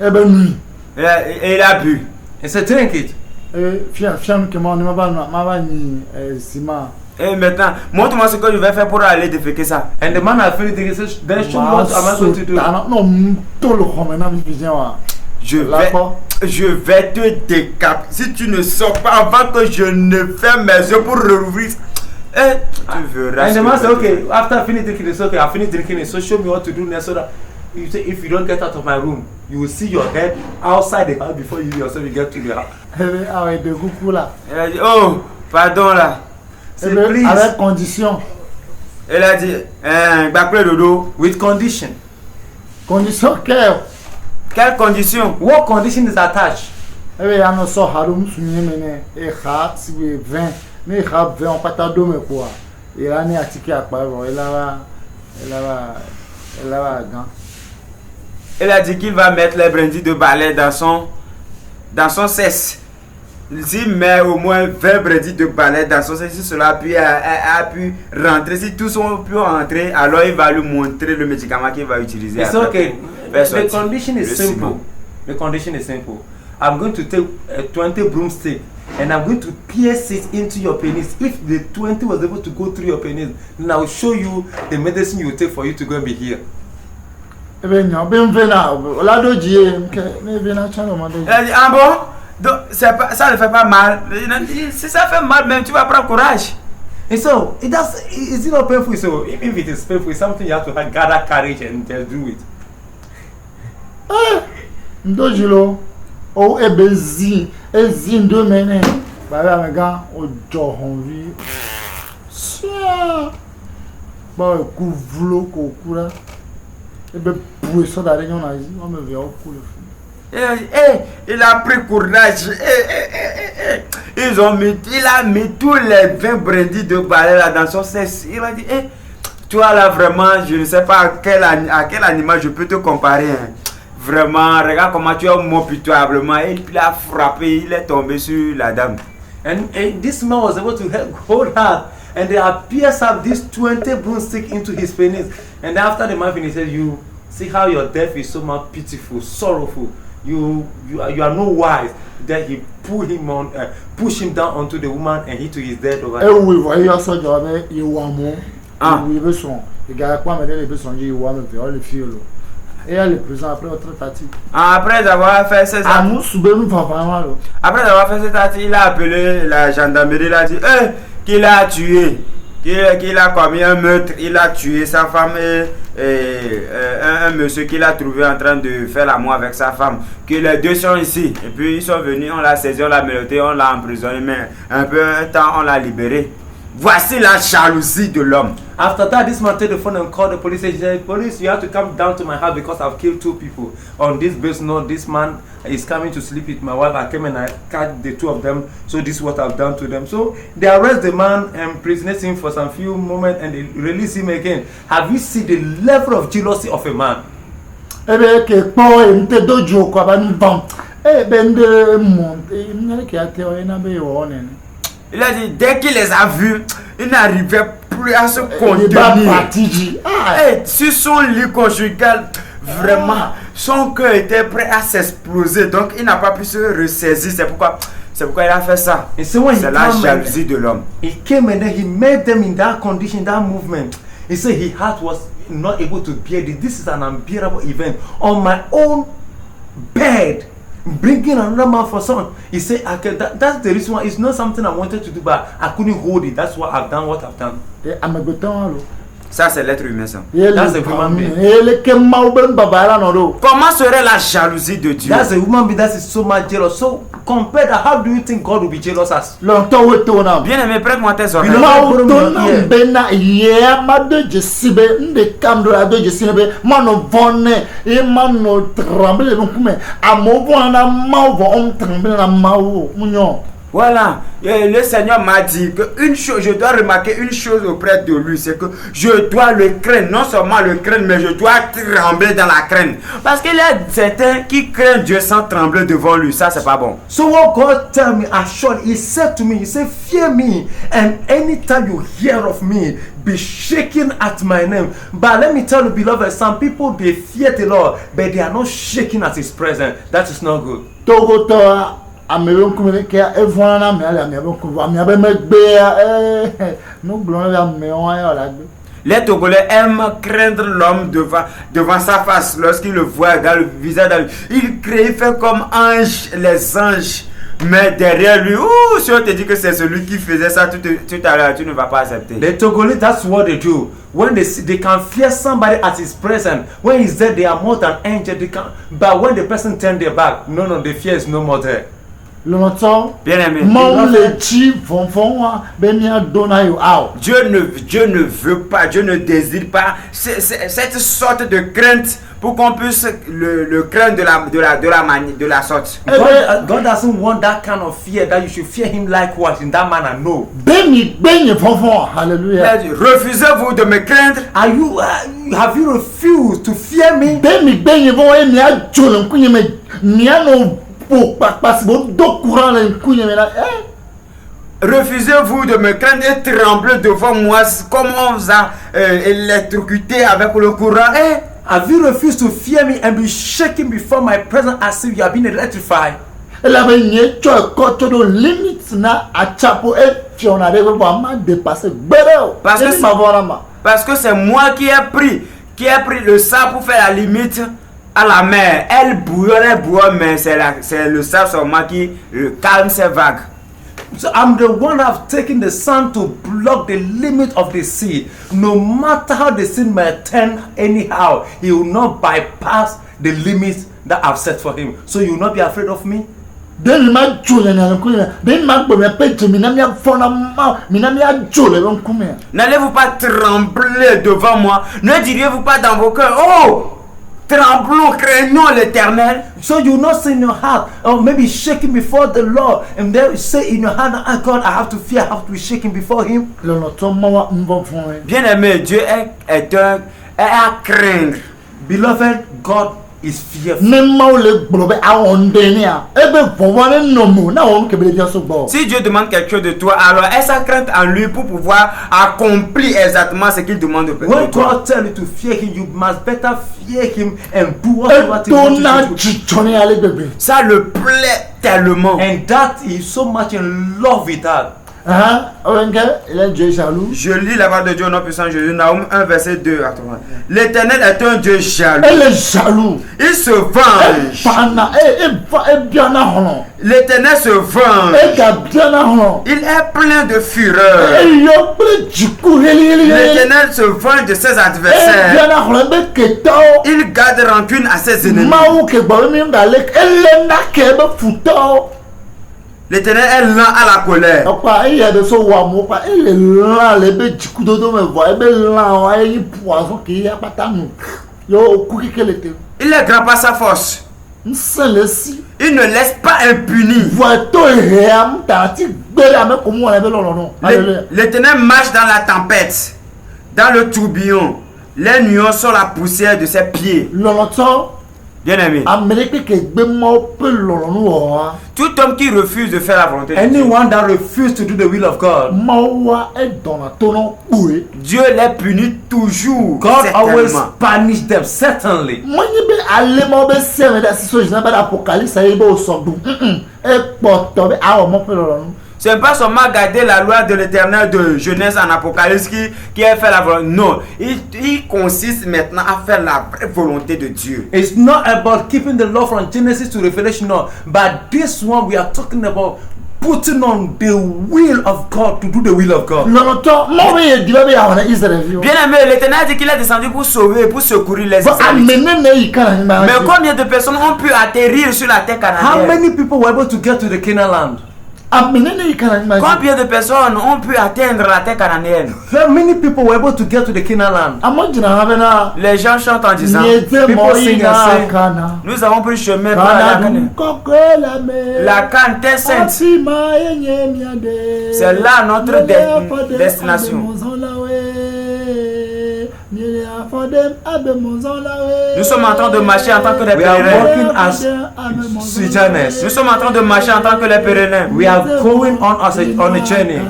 Eh ben oui. Et il a bu. He said, drink it. Fiam que mon m'a ni ciment. Et maintenant, montre-moi ce que je vais faire pour aller déféquer ça. And the man had finished drinking. He said, then show me what am I going to do. Non, tout le monde maintenant vient. Je vais te décapiter. Si tu ne sors pas avant que je ne ferme mes yeux pour rouvrir. Tu verras. And the man said, okay, after I finish drinking, it's okay. I finished drinking it. So show me what to do next. So that you say, if you don't get out of my room, you will see your head outside the house before you yourself get to the house. Ah ouais, de coucou là. Elle a dit, oh, pardon là. Please. Avec condition. Elle a dit, dodo. With condition. Condition quelle? Quelle condition? What condition is attached? Eh bien, on sort Haroum Soumie Mene. Et Kha, si vous 20. Mais Kha 20, on pas t'adore, mais quoi? Et là, on est attiqué à quoi? Elle a dit qu'il va mettre les brindilles de balai dans son cesse. S'il met au moins 20 brindilles de balai dans son cesse, si cela a pu rentrer, si tous ont pu rentrer, alors il va lui montrer le médicament qu'il va utiliser. It's okay. The condition is simple. The condition is simple. I'm going to take 20 broomsticks and I'm going to pierce it into your penis. If the 20 was able to go through your penis, then I will show you the medicine you will take for you to go and be healed. Eh bien, non, bien venant. Là, de Dieu, mais venant, tu as demandé. Elle a dit, ah bon? Donc, ça ne fait pas mal. Si ça fait mal, même tu vas prendre courage. And so, is it not painful? So, even if it is painful, it's something you have to gather courage and just do it. Ndojilo, o ebezi, ezin de mene. Bah, mes gars, au jour envie. Bah, couvre coup là. Et ben, pour ça, d'aller on a dit, on me verra au coup le fou. Il a pris courage. Il a mis tous les 20 brindilles de balai là dans son sexe. Il a dit, toi là vraiment, je ne sais pas à quel animal je peux te comparer. Hein. Vraiment, regarde comment tu es mort pitoyablement. Et puis il a frappé, il est tombé sur la dame. And this man was able to hold her. And they have pierced up this 20 broomstick into his penis. And after the man finished, he said, you see how your death is so much pitiful, sorrowful. You are no wise. Then he pushed him down onto the woman and he to his death over. Oui, voyez ça, il y a un mot. Il veut son. Il y a quoi, mais il veut son, il y a le fil. Et elle est présente après votre tati. Après avoir fait cette tati, il a appelé la gendarmerie, il a dit qu'il a tué, qu'il a commis un meurtre, il a tué sa femme et un monsieur qu'il a trouvé en train de faire l'amour avec sa femme. Que les deux sont ici. Et puis ils sont venus, on l'a saisi, on l'a menotté, on l'a emprisonné, mais un temps on l'a libéré. Voici la jalousie de l'homme. After that, this man took the phone and called the police. He said, police, you have to come down to my house because I've killed 2 people. On this basis, no, this man is coming to sleep with my wife. I came and I catch the 2 of them. So this is what I've done to them. So they arrest the man and imprison him for some few moments and they release him again. Have you seen the level of jealousy of a man? Eh bien, que pour une tête de jour, quoi, ben nous vend. Eh ben de monde, il n'y a qui a théorie n'a pas eu. Il a dit, dès qu'il les a vus, il n'arrivait plus à se contenir. Sur son lit conjugal, vraiment, son cœur était prêt à s'exploser. Donc, il n'a pas pu se ressaisir. C'est pourquoi il a fait ça. C'est la jalousie de l'homme. He came and then he made them in that condition, that movement. He said his heart was not able to bear this. This is an unbearable event. On my own bed. Bringing another man for son. He said, that's the reason why it's not something I wanted to do, but I couldn't hold it. That's why I've done what I've done. Ça, c'est l'être humain, ça. That's a human being. Comment serait la jalousie de Dieu? That's a human being that is so much jealous. So, compared to how do you think God will be jealous as? Bien aimé, prête-moi tes oreilles. Voilà, le Seigneur m'a dit que une chose, je dois remarquer une chose auprès de lui, c'est que je dois le craindre, non seulement le craindre, mais je dois trembler dans la crainte. Parce qu'il y a certains qui craignent Dieu sans trembler devant lui, ça c'est pas bon. So what God tell me, assured, he said to me, he said, fear me, and anytime you hear of me, be shaking at my name. But let me tell you, beloved, some people, they fear the Lord, but they are not shaking at his presence. That is not good. Togotoa ameyon kumele kia evwana me ala me abon me abe megbe no glon ya me on ya la gbe. Les Togolais aiment craindre l'homme devant sa face lorsqu'il le voit dans le visage. Il crie, il fait comme ange, les anges. Mais derrière lui, si on te dit que c'est celui qui faisait ça tout à l'heure, tu ne vas pas accepter. The Togolese, that's what they do. When they can fear somebody at his presence. When he's there, they are more than angels. But when the person turns their back, no, the fear is no more there. Bien aimé. Dieu ne veut pas, Dieu ne désire pas cette sorte de crainte pour qu'on puisse le craindre de la sorte. God doesn't want that kind of fear that you should fear him likewise in that manner. No. Hallelujah. Refusez-vous de me craindre? Have you refused to fear me? Refusez-vous de me craindre et trembler devant moi comme on vous a électrocuté avec le courant? Have you refused to fear me and be shaken before my presence as if you have been electrified? Parce que c'est moi qui ai pris le sable pour faire la limite à la mer. Elle bouillonne, mais c'est le sable seulement qui calme ces vagues. So I'm the one that have taken the sand to block the limit of the sea. No matter how the sea may turn anyhow, he will not bypass the limits that I've set for him. So you will not be afraid of me? N'allez-vous pas trembler devant moi? Ne diriez-vous pas dans vos cœurs, oh, tremblons, craignons l'Éternel? So you will not say in your heart, or maybe shaking before the Lord, and then you say in your heart, oh God, I have to fear, I have to be shaking before him. Bien aimé, Dieu est à craindre. Beloved, God is fearful. Si Dieu demande quelque chose de toi, alors aie sa crainte en lui pour pouvoir accomplir exactement ce qu'il demande de toi. When God tells you to fear him, you must better fear him and do what he wants you to do. Ça le plaît tellement. And that is so much in love with that. Dieu est jaloux. Je lis la parole de Dieu au nom puissant de Jésus, Naoum 1 verset 2. L'Éternel est un Dieu jaloux. Elle est jaloux. Il se venge. L'Éternel se venge. Il est plein de fureur. L'Éternel se venge de ses adversaires. Il garde rancune à ses ennemis. L'Éternel est lent à la colère. Il est grand par sa force. Il ne laisse pas impuni. L'Éternel marche dans la tempête, dans le tourbillon. Les nuages sont la poussière de ses pieds. Bien aimé. Tout homme qui refuse de faire la volonté de Dieu, anyone that refuses to do the will of God, Dieu les punit toujours. God always punish them, certainly. C'est pas seulement garder la loi de l'Éternel de Genèse en Apocalypse qui a fait la volonté. Non, il consiste maintenant à faire la vraie volonté de Dieu. It's not about keeping the law from Genesis to Revelation, no. But this one we are talking about putting on the will of God, to do the will of God. Bien aimé, l'Éternel dit qu'il est descendu pour sauver, pour secourir les Israélites. Mais combien de personnes ont pu atterrir sur la terre How cananéenne? many people were able to get to the Canaan land? Combien de personnes ont pu atteindre la terre cananéenne? How many people were able to get to the Canaan land? Les gens chantent en disant, people sing and say, nous avons pris chemin par la Canaan. La Canaan est sainte. C'est là notre destination. Nous sommes en train de marcher en tant que des we are pèlerins. walking as sojourners. Nous sommes en train de marcher en tant que les pèlerins. We are going on a journey.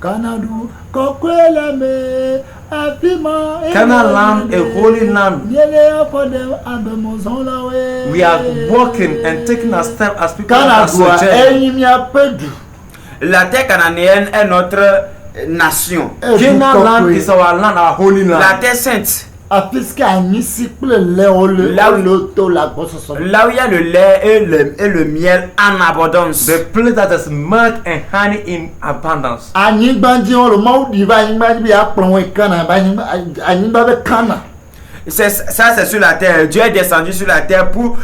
Canaan land, a holy land. We are walking and taking a step as people are sojourning. La terre cananéenne est notre nation. Canaan land is our land, our holy land. La terre sainte. Là où il y a le lait et le miel en abondance. The place that has milk and honey in abundance. Ça c'est sur la terre. Dieu est descendu sur la terre pour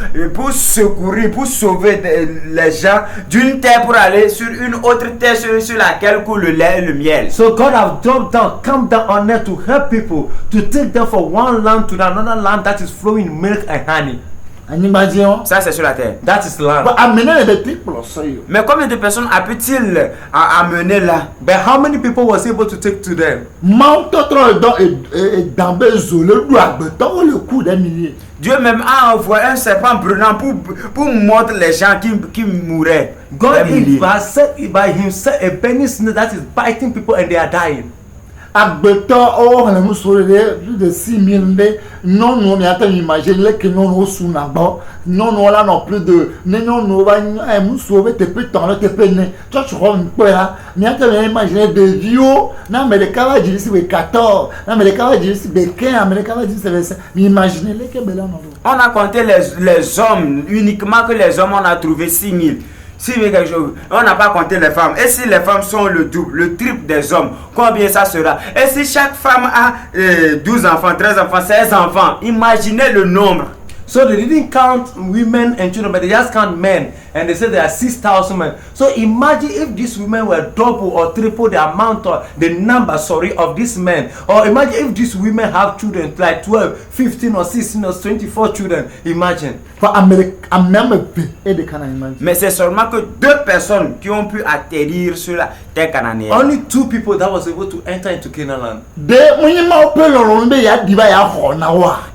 secourir, pour sauver les gens d'une terre pour aller sur une autre terre sur laquelle coule le lait et le miel. So God have dropped down, come down on earth to help people, to take them from one land to another land that is flowing milk and honey. Ça c'est sur la terre. That is land. Mais combien de personnes a pu-t-il amener là? But how many people was able to take to them? Dieu même a envoyé un serpent brûlant pour mordre les gens qui mouraient. God has set by himself a burning snake that is biting people and they are dying. Plus de 6 000 non nous imagine que non sous nabo non là non plus de non va nous sauver te peut temps te peine tu vois là mais tu imaginer de vieux na Amérique va dire c'est 14 na Amérique va dire c'est 15 Amérique va dire c'est 25 imaginez les que bela non. On a compté les hommes uniquement que les hommes on a trouvé 6 000. Si quelque chose, on n'a pas compté les femmes. Et si les femmes sont le double, le triple des hommes, combien ça sera? Et si chaque femme a 12 enfants, 13 enfants, 16 enfants, imaginez le nombre. So they didn't count women and children, but they just count men, and they said there are 6,000 men. So imagine if these women were double or triple the amount or the number, of these men. Or imagine if these women have children like 12, 15 or 16 or 24 children. Imagine. Mais c'est seulement que 2 personnes qui ont pu atterrir sur la terre cananéenne. Only 2 people that was able to enter into Canaan land.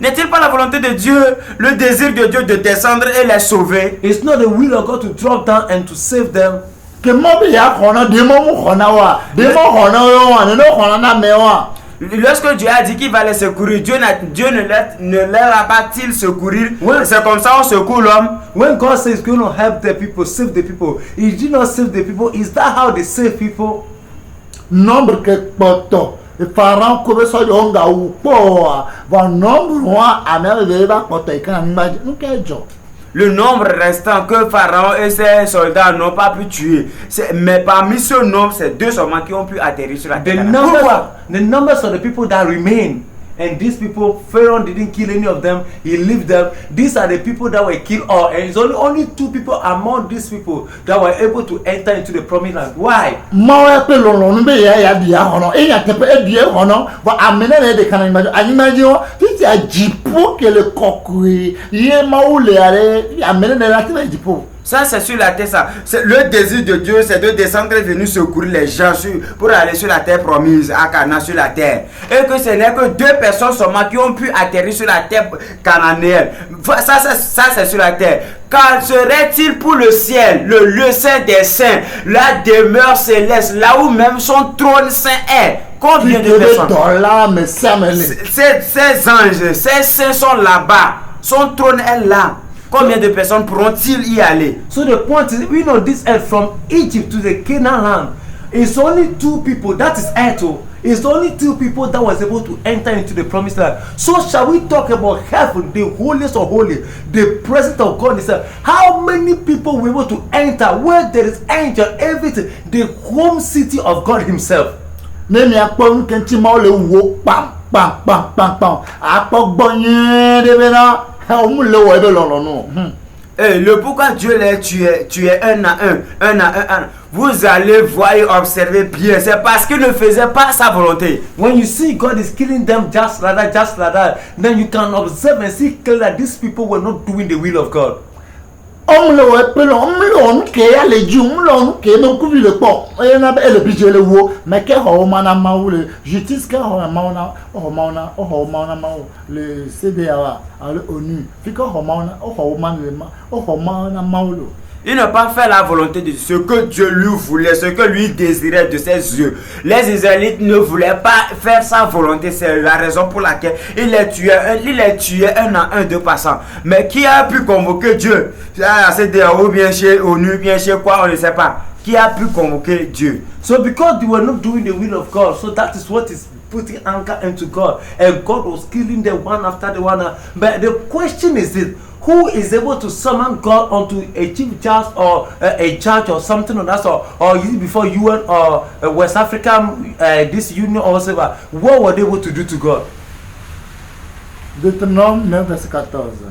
N'est-il pas la volonté de Dieu, le désir de Dieu de descendre et les sauver? It's not the will of God to drop down and to save them. Lorsque Dieu a dit qu'il va les secourir, Dieu ne leur a pas-il secourir? C'est comme ça on secoue l'homme. When God says he's going to help the people, save the people, he did not save the people. Is that how they save people? Nombre que poto les parents comme ça de onga ou poa va nombre moi à merveille va poto et quand imagine nous quel job. Le nombre restant que Pharaon et ses soldats n'ont pas pu tuer. Mais parmi ce nombre, c'est 2 seulement qui ont pu atterrir sur la terre. The numbers of the people that remain, and these people, Pharaoh didn't kill any of them, he left them. These are the people that were killed all, and it's only 2 people among these people that were able to enter into the promised land. Why? Ça c'est sur la terre ça. C'est le désir de Dieu, c'est de descendre et venir secourir les gens pour aller sur la terre promise, à Canaan sur la terre. Et que ce n'est que 2 personnes seulement qui ont pu atterrir sur la terre cananéenne. Ça c'est sur la terre. Qu'en serait-il pour le ciel, le lieu saint des saints, la demeure céleste, là où même son trône saint est? Combien de personnes? Ces anges, ces saints sont là-bas. Son trône est là. Combien de personnes pourront-ils y aller? So the point is, we know this earth from Egypt to the Canaan land. It's only 2 people, that is earth. It's only 2 people that was able to enter into the promised land. So shall we talk about heaven, the holiest of holy, the presence of God itself? How many people were able to enter where there is angel, everything, the home city of God himself? Le pourquoi Dieu les tuait un à un. Vous allez voir et observer bien. C'est parce qu'il ne faisait pas sa volonté. When you see God is killing them just like that, then you can observe and see clearly that these people were not doing the will of God. Il n'a pas fait la volonté de Dieu, ce que Dieu lui voulait, ce que lui désirait de ses yeux. Les Israélites ne voulaient pas faire sa volonté. C'est la raison pour laquelle il les tuait un à un de passant. Mais qui a pu convoquer Dieu? Ou bien chez ONU, bien chez quoi, on ne sait pas. Qui a pu convoquer Dieu? So because they were not doing the will of God, so that is what is putting anger into God. And God was killing them one after the one. But the question is this: who is able to summon God onto a chief judge or a judge or something of that sort? Or is it before UN or West African, this union or whatever? What were they able to do to God? Deutéronome 9, verset 14.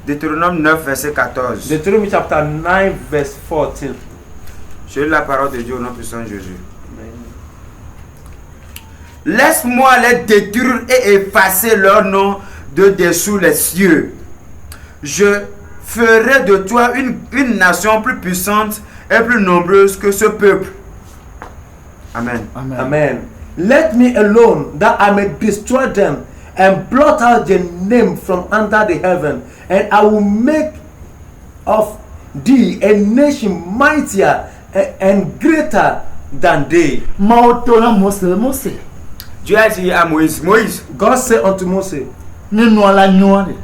Deutéronome 9, verset 14. Deuteronomy chapter 9, verse 14. Je lis la parole de Dieu au nom puissant de Jésus. Laisse-moi les détruire et effacer leur nom de dessous les cieux. Je ferai de toi une nation plus puissante et plus nombreuse que ce peuple. Amen. Amen. Amen. Let me alone that I may destroy them and blot out their name from under the heaven, and I will make of thee a nation mightier and greater than they. Maotola Mose. Dieu a dit à Moïse, Moïse, God said unto Moses,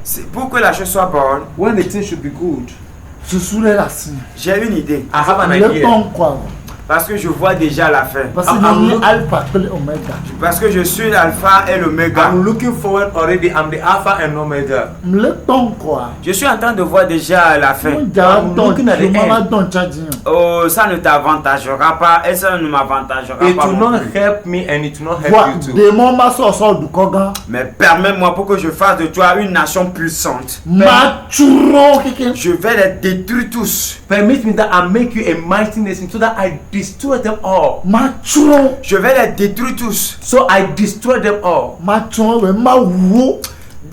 c'est pour que la chose soit bonne, when the thing should be good, j'ai une idée. I have an idea. Parce que je vois déjà la fin. Parce que je suis l'alpha et l'oméga. I'm looking forward already. I'm the alpha and omega. Je suis en train de voir déjà la fin. I'm looking at the end. Oh, ça ne t'avantagera pas et ça ne m'avantagera pas. It will not help me and it will not help you too. Mais permets-moi pour que je fasse de toi une nation puissante. Je vais les détruire tous. Permit me that I make you a mighty nation so that I destroy them all. Je vais les détruire tous. So I destroy them all.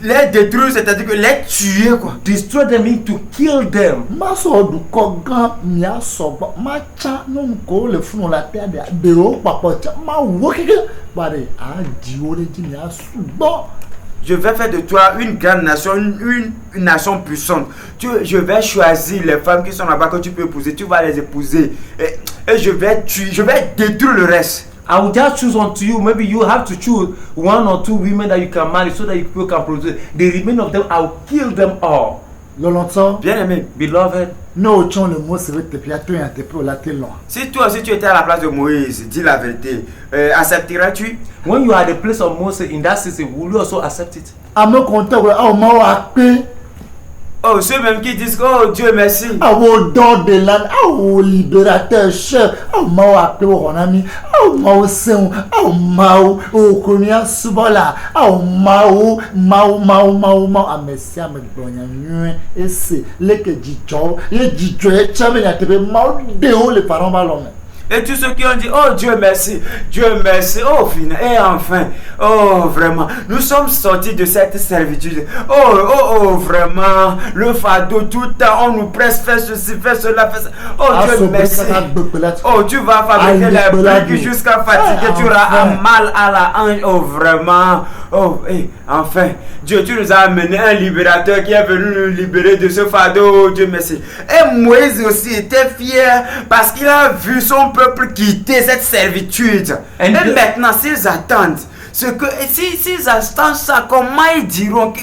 Les détruire, c'est-à-dire que les tuer quoi. Destroy them means to kill them. Je vais faire de toi une grande nation, une nation puissante. Je vais choisir les femmes qui sont là-bas que tu peux épouser. Tu vas les épouser. Et je vais détruire le reste. I will just choose unto you. Maybe you have to choose one or two women that you can marry so that you people can produce. The remaining of them, I will kill them all. Bien aimé, beloved. Si toi aussi tu étais à la place de Moïse, dis la vérité, accepteras-tu? When you are at the place of Moses in that season, will you also accept it? Oh, ceux même qui disent oh Dieu merci. Libérateur, chef, Et tous ceux qui ont dit oh Dieu merci, oh final, et enfin, oh vraiment, nous sommes sortis de cette servitude. Oh vraiment, le fardeau tout le temps, on nous presse, fait ceci, fait cela, fait ça. Oh Dieu merci. Oh tu vas fabriquer les briques jusqu'à fatiguer, tu auras mal à la hanche. Oh vraiment, oh enfin, Dieu tu nous as amené un libérateur qui est venu nous libérer de ce fardeau. Oh Dieu merci. Et Moïse aussi était fier parce qu'il a vu son peuple quitter cette servitude. Et maintenant, s'ils attendent, s'ils attendent ça, comment ils diront?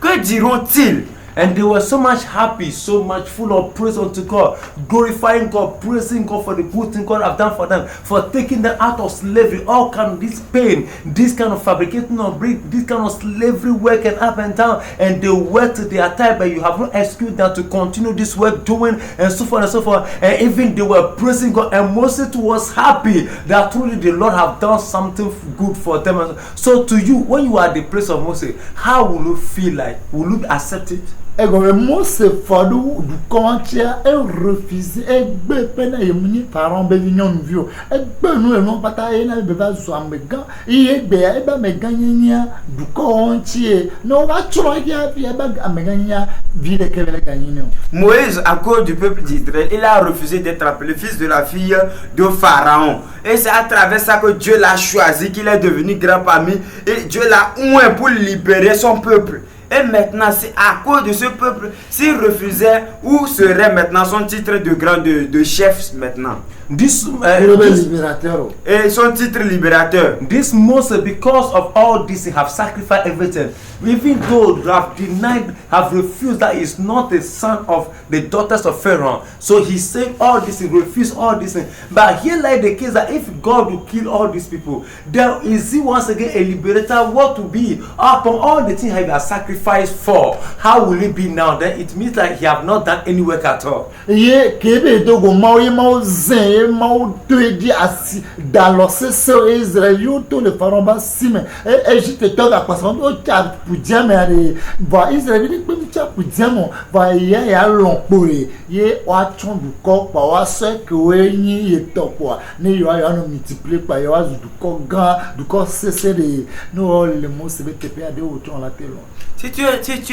Que diront-ils? And they were so much happy, so much full of praise unto God, glorifying God, praising God for the good thing God have done for them, for taking them out of slavery, all kind of this pain, this kind of fabricating of brick, this kind of slavery working up and down, and they worked their time, but you have no excuse them to continue this work doing, and so forth and so forth. And even they were praising God, and Moses was happy that truly the Lord have done something good for them. So to you, when you are at the place of Moses, how will you feel like? Will you accept it? Mose fadu du commentaire et refusé et bepena yemuni parent bevinyon vio et benu e non pata e na beba zo amega e be e ba meganya du commentaire no va tro ya bi e ba ameganya vile kevele ganyino. Moïse, à cause du peuple d'Israël, il a refusé d'être appelé fils de la fille de Pharaon. Et c'est à travers ça que Dieu l'a choisi, qu'il est devenu grand parmi. Et Dieu l'a oint pour libérer son peuple. Et maintenant, c'est à cause de ce peuple, s'il refusait, où serait maintenant son titre de grand de chef maintenant? libérateur. Et son titre libérateur. This Moses, because of all this, he have sacrificed everything. Even though they have denied, have refused that he is not the son of the daughters of Pharaoh. So he said all this, he refused all this. But here like the case that if God will kill all these people, then is he once again a liberator? What to be? Upon all the things he has sacrificed for, how will it be now? Then it means that he have not done any work at all. Ye kebe dogo mau zen mau di asi dans ce Israël to le pharaon ba sime Egypte to ga kwason o cha pudiame ari va Israël ni pe cha pudiamo va ya lompore ye wa chondu ko pa wa se ke we yin ye to po ni yo ya no multiplier pa yo azu du ko gan du ko cesser de no le mot se be tepe ade o ton la telo. Si tu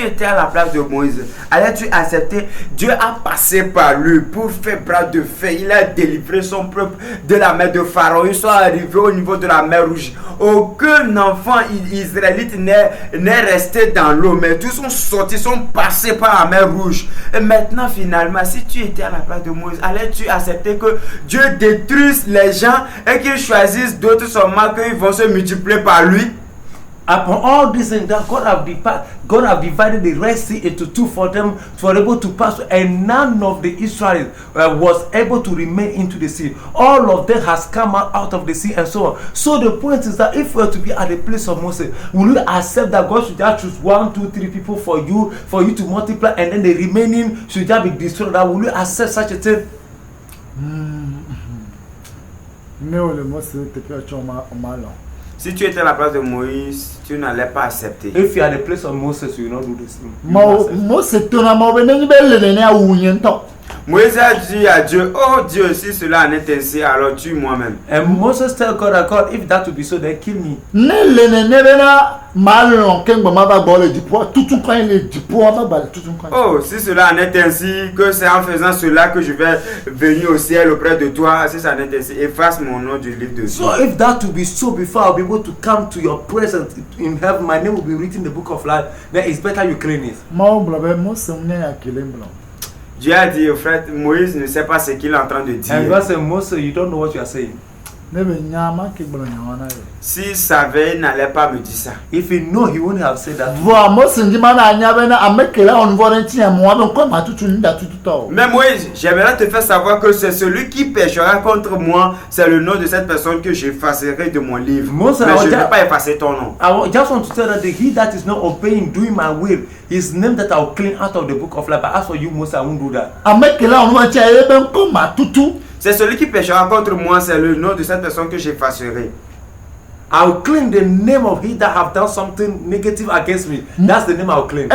étais à la place de Moïse, allais-tu accepter? Dieu a passé par lui pour faire bras de fer. Il a délivré son peuple de la mer de Pharaon. Ils sont arrivés au niveau de la mer Rouge. Aucun enfant israélite n'est resté dans l'eau, mais tous sont sortis, sont passés par la mer Rouge. Et maintenant, finalement, si tu étais à la place de Moïse, allais-tu accepter que Dieu détruise les gens et qu'il choisisse d'autres seulement qu'ils vont se multiplier par lui? Upon all this and that, God have divided the Red Sea into two for them to be able to pass, and none of the Israelites was able to remain into the sea. All of them has come out of the sea and so on. So the point is that if we are to be at the place of Moses, will you accept that God should just choose 1, 2, 3 people for you to multiply, and then the remaining should just be destroyed? That will you accept such a thing? Si tu étais à la place de Moïse, tu n'allais pas accepter. If you are the place of Moses, you will not do this thing. Moïse a dit à Dieu, oh Dieu, si cela en est ainsi, alors tue moi-même. And Moses tell God, if that would be so, then kill me. Oh, si cela en est ainsi, que c'est en faisant cela que je vais venir au ciel auprès de toi, si ça en est ainsi, efface mon nom du livre de vie. So if that would be so, before I'll be able to come to your presence in heaven, my name will be written in the book of life, then it's better you clean it. Dieu a dit au frère, Moïse ne sait pas ce qu'il est en train de dire. And God said, Moses, you don't know what you are saying. S'il savait, il n'allait pas me dire ça. If he know, he wouldn't have said that. Mais Moïse, j'aimerais te faire savoir que c'est celui qui péchera contre moi, c'est le nom de cette personne que j'effacerai de mon livre. Moses, mais je ne vais pas effacer ton nom. I just want to tell that he that is not obeying, doing my will, his name that I will clean out of the book of life. But as for you, Moses, I won't do that. C'est celui qui péchera contre moi, c'est le nom de cette personne que j'effacerai. I will clean the name of he that have done something negative against me. That's the name I will clean.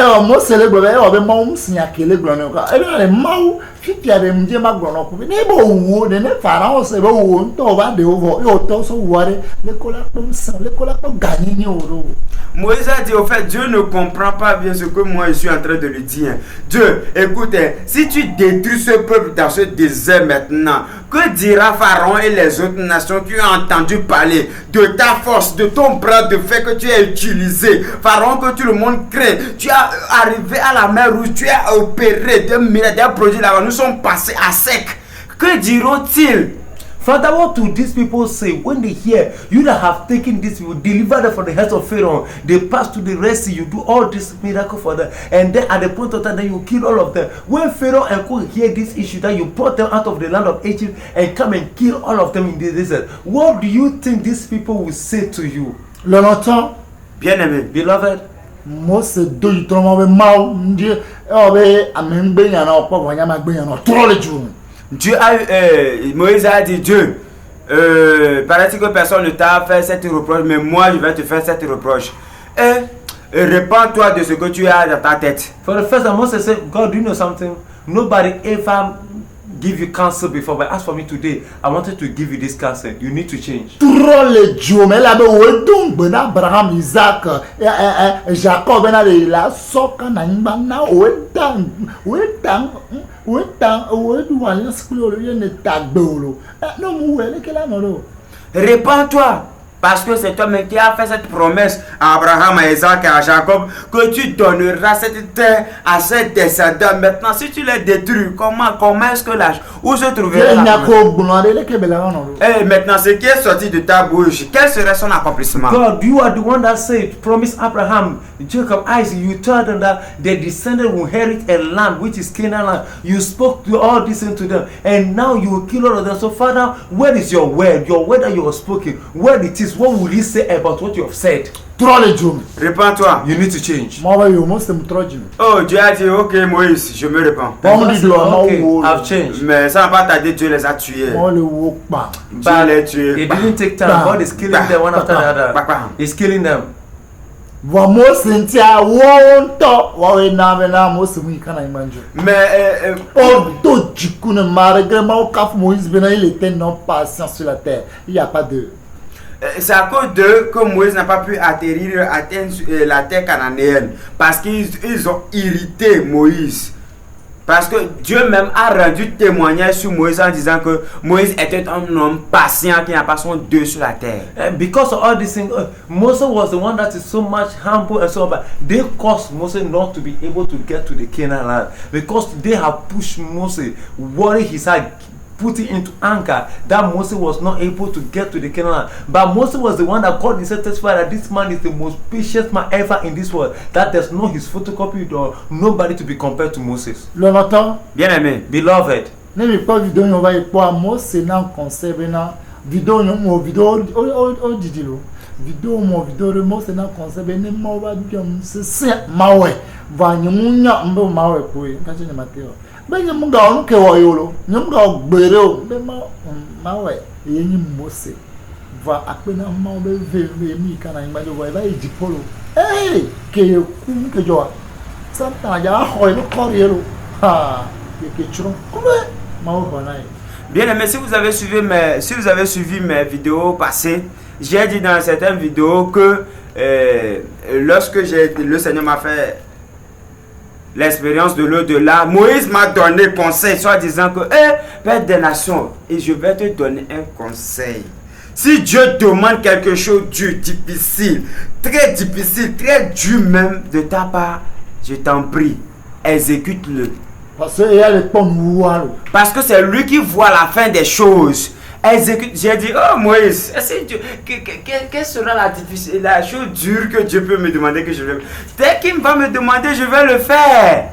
Moïse a dit au fait, Dieu ne comprend pas bien ce que moi je suis en train de lui dire. Dieu, écoute, si tu détruis ce peuple dans ce désert maintenant, que dira Pharaon et les autres nations qui ont entendu parler de ta force, de ton bras de fer que tu as utilisé? Pharaon que tout le monde craint, tu as arrivé à la mer Rouge, tu as opéré des miracles, des produits là-bas, nous sommes passés à sec. Que diront-ils? Father, what do these people say when they hear you that have taken this, you deliver them from the hands of Pharaoh, they pass to the Red Sea, you do all this miracle for them, and then at the point of time, then you kill all of them. When Pharaoh and Co hear this issue, that you brought them out of the land of Egypt and come and kill all of them in the desert, what do you think these people will say to you? Bien-aimé, beloved, Dieu a Moïse a dit, Dieu, paraît-il que personne ne t'a fait cette reproche, mais moi je vais te faire cette reproche. Et répands-toi de ce que tu as dans ta tête. For the first time, Moses said, God, do you know something? Nobody ever give you counsel before, but as for me today, I wanted to give you this counsel. You need to change. Abraham, Isaac, Jacob, Répands-toi. Parce que c'est toi-même qui as fait cette promesse à Abraham, à Isaac et à Jacob que tu donneras cette terre à ses descendants. Maintenant, si tu les détruis, comment est-ce que où se trouverait la Et maintenant, ce qui est sorti de ta bouche, quel serait son accomplissement? God, you are the one that said, promise Abraham, Jacob, Isaac, you told them that their descendants will inherit a land which is Canaan land. You spoke to all this to them, and now you will kill all of them. So, Father, where is your word? Your word that you have spoken, where it is? What will he say about what you have said? Répands-toi. You need to change. Oh, Dieu a dit, ok Moïse, je me répands. Okay, I've changed. Mais ça n'a pas tardé, Dieu les a tués. But it didn't take time. God is killing them one after the other. He's killing them. Il était non patient sur la terre. Il n'y a pas de. C'est à cause d'eux que Moïse n'a pas pu atterrir, atteindre la terre cananéenne. Parce qu'ils ont irrité Moïse. Parce que Dieu même a rendu témoignage sur Moïse en disant que Moïse était un homme patient qui n'a pas son deuil sur la terre. And because of all these things, Moses was the one that is so much humble and so on. But they caused Moses not to be able to get to the Canaan land. Because they have pushed Moses, worried his heart, put it into anger that Moses was not able to get to the Canaan land. But Moses was the one that God himself testified that this man is the most patient man ever in this world. That there's no his photocopy or nobody to be compared to Moses. Bien aimé, beloved. N'aimez pas vidéo on va y voir Moses nan conserve na vidéo mon vidéo o didilo. Vidéo mon vidéo de Moses nan conserve ne mo ba bi am se mawe. Va nyamunya mbo mawe poe. Kaje ne mateo. Ben nyam ga onu ke wo yolo. Nyam ga gbere o. Be mawe. Yenyi Moses. Va apena mawe ve mi kana imbajo wa ba ejipolo. Eh ke ku ke jo. Santa ya hoy no korelo. Ha. Bien aimé, si vous avez suivi mes vidéos passées, j'ai dit dans certaines vidéos que lorsque le Seigneur m'a fait l'expérience de l'au-delà, Moïse m'a donné conseil, soit disant que Père des nations, et je vais te donner un conseil. Si Dieu demande quelque chose de difficile, très dur même de ta part, je t'en prie, exécute-le. Parce que c'est lui qui voit la fin des choses. Exécute. J'ai dit, oh Moïse, quelle sera la chose dure que Dieu peut me demander que je vais. Dès qu'il va me demander, je vais le faire.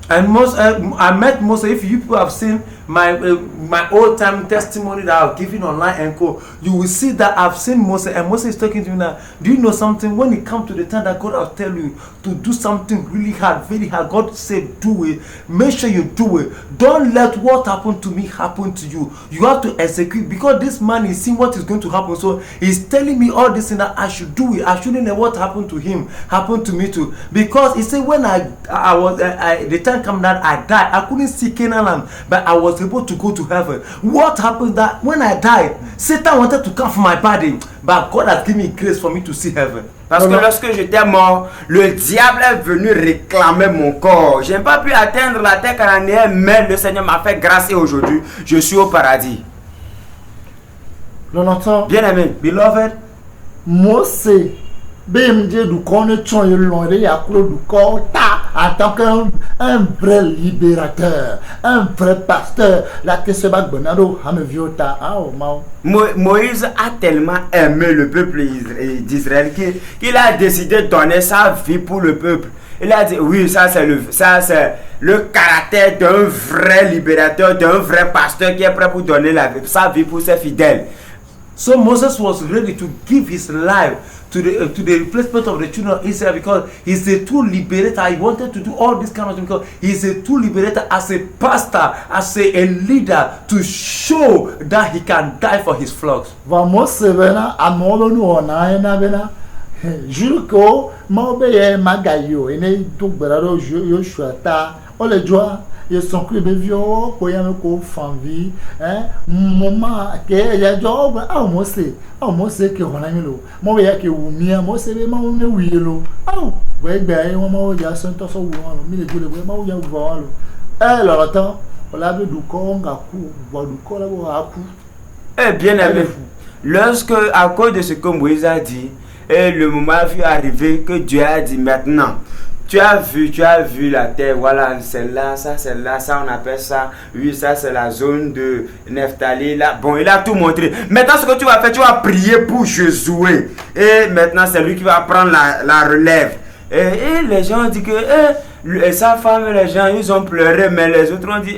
And I met Moses. If you people have seen my old time testimony that I've given online and co, you will see that I've seen Moses, and Moses is talking to me now. Do you know something? When it comes to the time that God will tell you to do something really hard, very hard, God said do it. Make sure you do it. Don't let what happened to me happen to you. You have to execute, because this man is seeing what is going to happen. So he's telling me all this and that I should do it. I shouldn't let what happened to him happen to me too. Because he said when the time come that I died, I couldn't see Canaan land, but I was able to go to heaven. What happened that when I died, Satan wanted to come for my body, but God has given me grace for me to see heaven. Parce que lorsque j'étais mort, le diable est venu réclamer mon corps. Je n'ai pas pu atteindre la terre cananéenne, mais le Seigneur m'a fait grâce et aujourd'hui, je suis au paradis. Bien aimé, beloved, Moses, BMD du corps chon yolonde ya kuro du corps ta en tant qu'un vrai libérateur, un vrai pasteur. La question va bonado hameviota au mao. Moïse a tellement aimé le peuple d'Israël qu'il a décidé de donner sa vie pour le peuple. Il a dit oui, ça c'est le caractère d'un vrai libérateur, d'un vrai pasteur qui est prêt pour donner sa vie pour ses fidèles. So Moses was ready to give his life to the replacement of the children of Israel, because he's a true liberator. He wanted to do all this kind of thing because he's a true liberator, as a pastor, as a leader, to show that he can die for his flocks. Vamos sevena amolo no na na bena. Julko maobeye magayo ene tugbara Joshua ta ole joa. Ils sont cru de vieux pour y avoir qu'au famille moment que ya job moi c'est que on a mis l'eau moi ya que ou mia moi c'est vraiment on est oui l'eau ouais ben moi ya sont tous au loin mais les deux moi ya voir l'eau alors attends on l'a vu du corps ngaku voir du corps là voir aku bien aimé. lorsque, à cause de ce que Moïse a dit, et le moment a vu arriver que Dieu a dit maintenant, tu as vu la terre, voilà, c'est là, ça on appelle ça, oui, ça c'est la zone de Nephtali, là, bon, il a tout montré. Maintenant, ce que tu vas faire, tu vas prier pour Josué, et maintenant c'est lui qui va prendre la relève. Et les gens ont dit que sa femme et les gens ils ont pleuré, mais les autres ont dit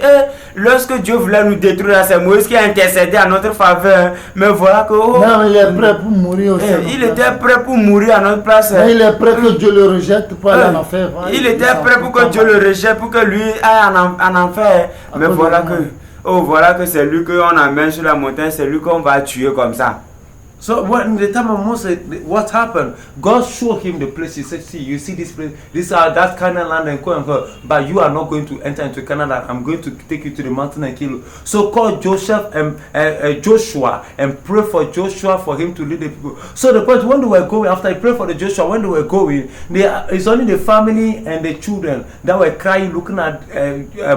lorsque Dieu voulait nous détruire, c'est Moïse qui a intercédé à notre faveur. Mais voilà que non, il est prêt pour mourir aussi. Il était prêt pour mourir à notre place. Mais il est prêt que Dieu le rejette pour aller en enfer. Il était prêt pour que Dieu le rejette, pour que lui aille en enfer. Mais voilà que c'est lui qu'on amène sur la montagne, c'est lui qu'on va tuer comme ça. So when the time of Moses, what happened? God showed him the place. He said, "See, you see this place. That's Canaan land and go. But you are not going to enter into Canaan. I'm going to take you to the mountain and kill you." So call Joshua and pray for Joshua for him to lead the people. So the point when they were going, after he prayed for the Joshua, when they were going, it's only the family and the children that were crying, looking at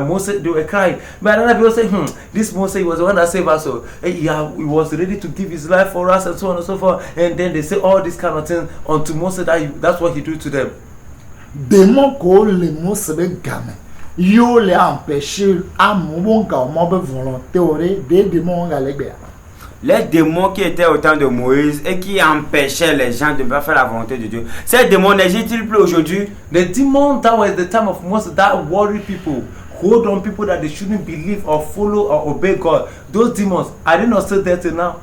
Moses. They were crying. But other people say, "This Moses was the one that saved us. So he was ready to give his life for us." And so on and so forth, and then they say all this kind of thing unto Moses. That's what he do to them. Démon ko le Mose be gamin. Yo le empêché à mon gars, mon volonté des démons galébé. Les démons qui étaient au temps de Moïse et qui empêchaient les gens de ne pas faire la volonté de Dieu. Ces démons n'existent-ils plus aujourd'hui? The demon that was the time of Moses that worried people, hold on people that they shouldn't believe or follow or obey God. Those demons, are they not still there till now?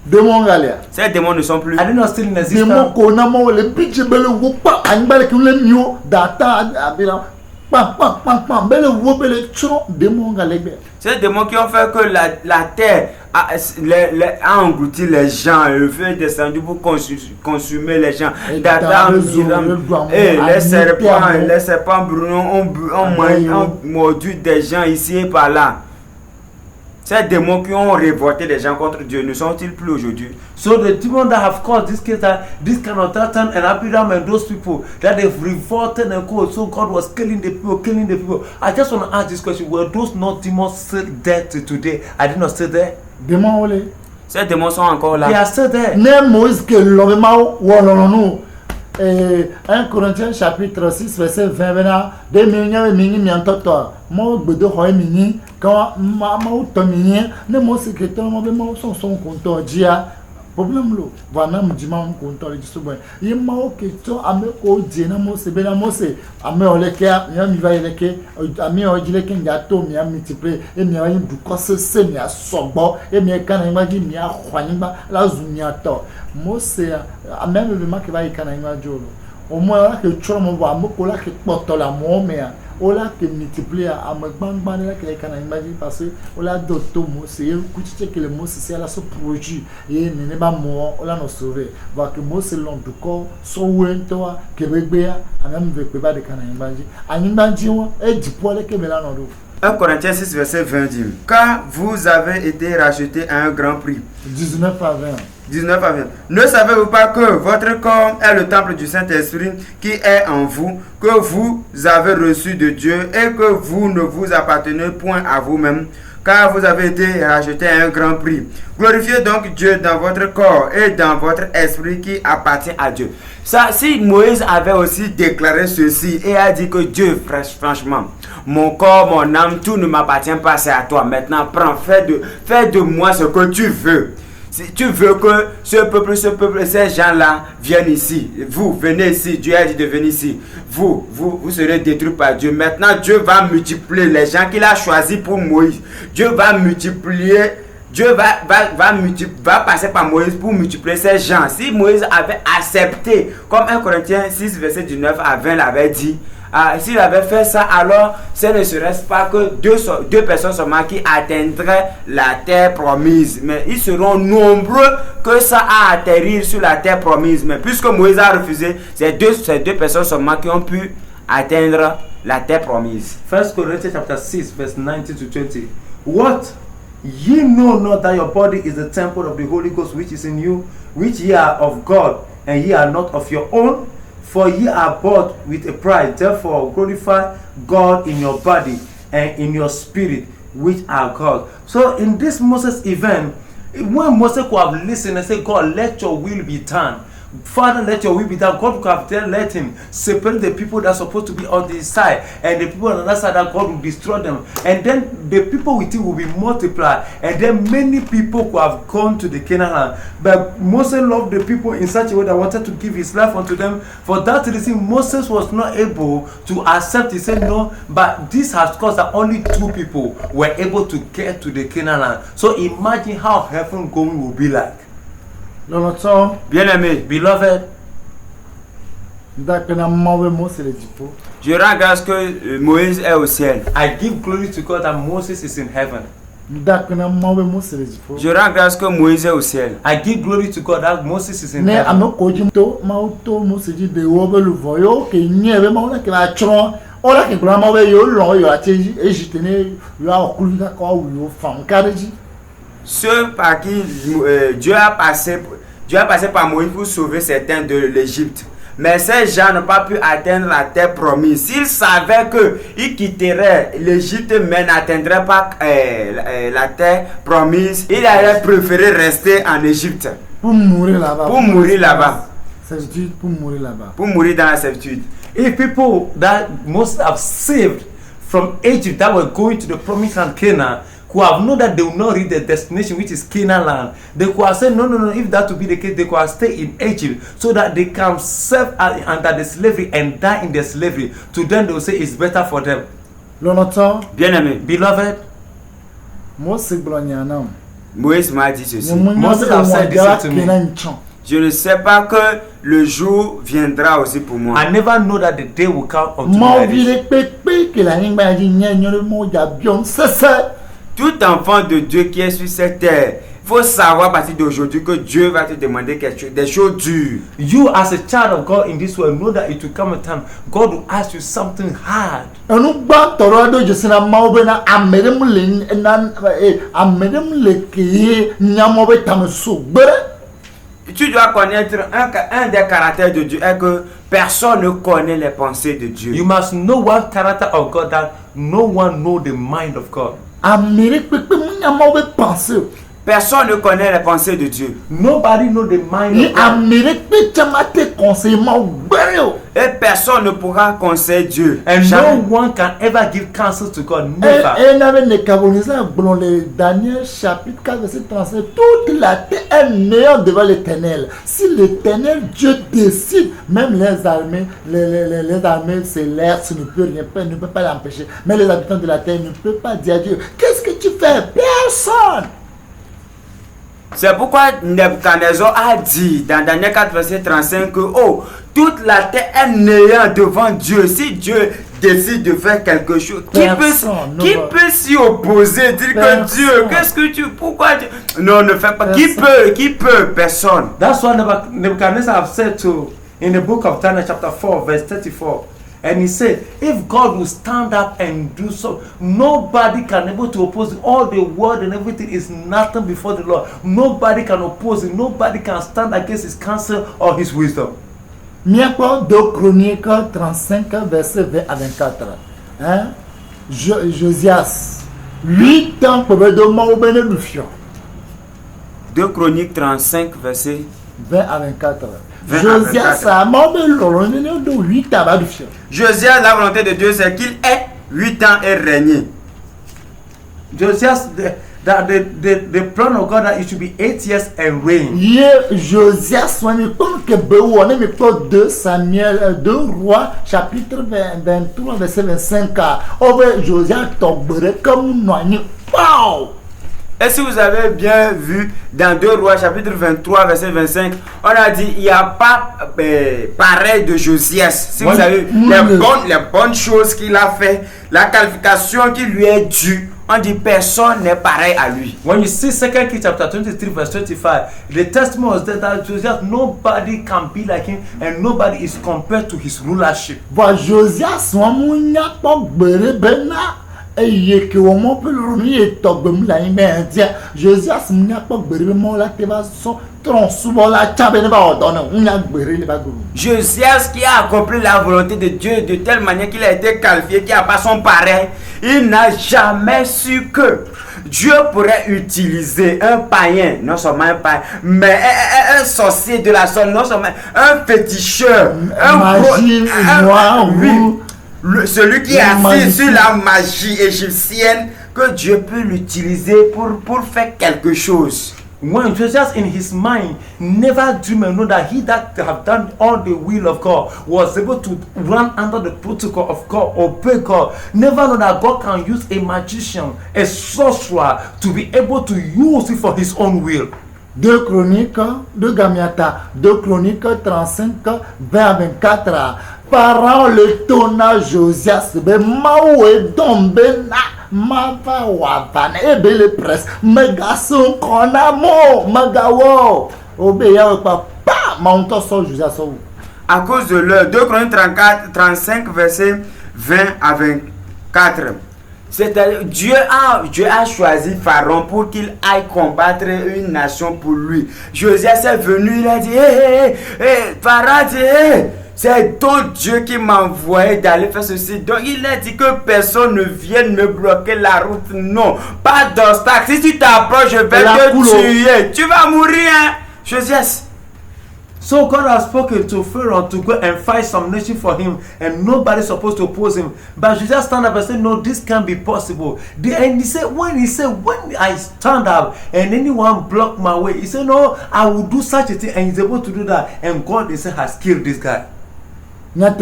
Démons galia. Ces démons ne sont plus. Are they not still in existence? Démons qu'on a mon le pitch belle ou pas animal qui le mio data abila pam belle ou belle tron démons galébé. Ces démons qui ont fait que la terre a englouti les gens, le feu est descendu pour consumer les gens. Les serpents brûlants ont mordu des gens ici et par là. Ces démons qui ont révolté les gens contre Dieu ne sont-ils plus aujourd'hui? So the demons that have caused this kind of Dathan and Abiram and those people that they've revolted and called, so God was killing the people. I just want to ask this question: were those not demons still there till today? Are they not still there? Démons olé. Ces démons sont encore là. They are still there. Mais Moïse que l'homme ou 1 Corinthiens chapitre 6 verset 20 vena de mini miantoto mo gbedo ho mini quand ma to mini ne mo secrétaire mo be mo son compteur dia problème lo wana mjima mo compteur di so bon ye ma o ke to ame ko die na mo se be na mo se ame oleke ya mi va eleke ame o jile ke nja to mi am multiply e mi ayin du ko se mi asogbo e mi kan na imagi mi ahwanigba la zumia to Mose même le marque va y canaliser Dieu au moins là que tu me vois beaucoup là que porte la moi mais on là que multiplier à me ban là que canaliser parce que on là d'autres Mose écoutez que le Mose c'est là ce projet et n'est pas moi on là nous sauver va que Mose l'on du corps son toi que bébé à même veut pas de canaliser anima Dieu et du poil que là non 1 Corinthiens 6 verset 20 dit: car vous avez été rachetés à un grand prix. 19 à 20. Ne savez-vous pas que votre corps est le temple du Saint-Esprit qui est en vous, que vous avez reçu de Dieu et que vous ne vous appartenez point à vous-même, car vous avez été rachetés à un grand prix. Glorifiez donc Dieu dans votre corps et dans votre esprit qui appartient à Dieu. Ça, si Moïse avait aussi déclaré ceci et a dit que Dieu, franchement, mon corps, mon âme, tout ne m'appartient pas, c'est à toi. Maintenant, prends, fais de moi ce que tu veux. Si tu veux que ce peuple, ces gens-là viennent ici, vous venez ici, Dieu a dit de venir ici, vous serez détruits par Dieu. Maintenant, Dieu va multiplier les gens qu'il a choisis pour Moïse. Dieu va multiplier, Dieu va passer par Moïse pour multiplier ces gens. Si Moïse avait accepté, comme 1 Corinthiens 6, verset 19 à 20 l'avait dit, s'il avait fait ça, alors ce ne serait pas que deux personnes seulement qui atteindrait la terre promise. Mais ils seront nombreux que ça a atterri sur la terre promise. Mais puisque Moïse a refusé, c'est deux personnes seulement qui ont pu atteindre la terre promise. 1 Corinthians chapter 6 verse 19 to 20. What? Ye know not that your body is the temple of the Holy Ghost which is in you, which ye are of God, and ye are not of your own? For ye are bought with a price. Therefore glorify God in your body and in your spirit, which are God. So in this Moses event, When Moses could have listened and said, God, let your will be done. Father, let your will be done. God could have then let him separate the people that are supposed to be on this side and the people on the other side, that God will destroy them. And then the people with him will be multiplied. And then many people could have gone to the Canaan land. But Moses loved the people in such a way that wanted to give his life unto them. For that reason, Moses was not able to accept. He said, no, but this has caused that only 2 people were able to get to the Canaan land. So imagine how heaven going will be like. Bien-aimé, Beloved, je rends grâce que Moïse est au ciel. I give glory to God that Moses is in heaven. Je rends grâce que Moïse est au ciel. I give glory to God that Moses is in heaven. Ceux par qui Dieu a passé par Moïse pour sauver certains de l'Égypte. Mais ces gens n'ont pas pu atteindre la terre promise. S'ils savaient qu'ils quitteraient l'Égypte mais n'atteindraient pas la terre promise, ils allaient préférer rester en Égypte. Pour mourir là-bas. Pour mourir là-bas. Pour mourir là-bas. Pour mourir dans la servitude. If people that Moses have saved from Egypt that were going to the promised land Canaan could have known that they will not reach the destination, which is Canaan land, they could have said, no, if that would be the case, they could have stayed in Egypt so that they can serve under the slavery and die in the slavery. To them, they will say it's better for them. Bien-aimé, Beloved, Moïse m'a dit ceci. Moses have said this to me. Je ne sais pas que le jour viendra aussi pour moi. I never know that the day will come unto me. Tout enfant de Dieu qui est sur cette terre, il faut savoir à partir d'aujourd'hui que Dieu va te demander quelque chose, des choses dures. You as a child of God in this world know that it will come a time God will ask you something hard. Tu dois connaître un des caractères de Dieu est que personne ne connaît les pensées de Dieu. You must know one character of God that no one know the mind of God. Personne ne connaît les pensées de Dieu. Nobody know the mind of God. Et personne ne pourra conseiller Dieu. And Jamais. no one can ever give counsel to God. Never. Daniel chapitre 4 verset 35, toute la terre est meilleure devant l'Éternel. Si l'Éternel Dieu décide, même les armées célestes ne peut rien faire, ne peut pas l'empêcher. Mais les habitants de la terre ne peuvent pas dire à Dieu, qu'est-ce que tu fais? Personne. C'est pourquoi Nebuchadnezzar a dit dans Daniel 4 verset 35 que toute la terre est néant devant Dieu. Si Dieu décide de faire quelque chose, qui peut s'y opposer, dire que Dieu, qu'est-ce que tu, pourquoi Dieu, non, ne fais pas, qui peut, personne. That's what Nebuchadnezzar have said to in the book of Daniel chapter 4 verse 34. And he said, if God will stand up and do so, nobody can able to oppose it. All the word and everything is nothing before the Lord. Nobody can oppose it. Nobody can stand against his counsel or his wisdom. Mieux 2 Chroniques 35 verset 20 à 24. Hein? Josias, 8 ans pour me demander le fion. 2 Chroniques 35 verset 20 à 24. Josias a de 8 ans de fion. Josias, la volonté de Dieu, c'est qu'il ait 8 ans et régner. Josias, the plan of God that it should be 8 years and reign. Josias, comme que on est pas 2 Samuel, 2 Rois, chapitre 23, verset 25. Josias tomberait comme noyé. Wow! Et si vous avez bien vu dans 2 Rois chapitre 23 verset 25, on a dit il n'y a pas pareil de Josias. Si vous avez les bonnes choses qu'il a fait, la qualification qui lui est due, on dit personne n'est pareil à lui. When you see 2 Kings chapter 23 verse 25, the testimony was that Josias, nobody can be like him and nobody is compared to his rulership. Josias, eye ke wo mo pe lo ni etogbem la ime dia Josias mnya po gbere mo la te ba so tron subo la chabe ne ba odona unya gbere ne ba guru. Josias qui a accompli la volonté de Dieu de telle manière qu'il a été qualifié, qui a pas son pareil, il n'a jamais su que Dieu pourrait utiliser un païen, non seulement un païen, mais un sorcier de la sorte, non seulement un féticheur, celui qui est assis sur la magie égyptienne, que Dieu peut l'utiliser pour faire quelque chose. When Josias in his mind never dream and know that he that have done all the will of God was able to run under the protocol of God, obey God, never know that God can use a magician, a sorcerer to be able to use it for his own will. 2 Chroniques, 2 Gamiata, 2 Chroniques 35, 24. Parole tonna Josias, be mawe dombe na mava wavana ebele presse megason konamo magawo obeya papa monto so Josias so. À cause de l'heure, 2 Chroniques 35 versets 20 à 24. C'est-à-dire, Dieu a choisi Pharaon pour qu'il aille combattre une nation pour lui. Josias est venu, il a dit, Pharaon dit, c'est ton Dieu qui m'a envoyé d'aller faire ceci. Donc il a dit que personne ne vienne me bloquer la route. Non, pas d'obstacle. Si tu t'approches, je vais te tuer. Tu vas mourir, hein, Josias. So God has spoken to Pharaoh to go and fight some nation for him, and nobody's supposed to oppose him. But Josias stand up and said, "No, this can't be possible." And he said, when I stand up and anyone block my way, he said, "No, I will do such a thing," and he's able to do that. And God, they say, has killed this guy. Et en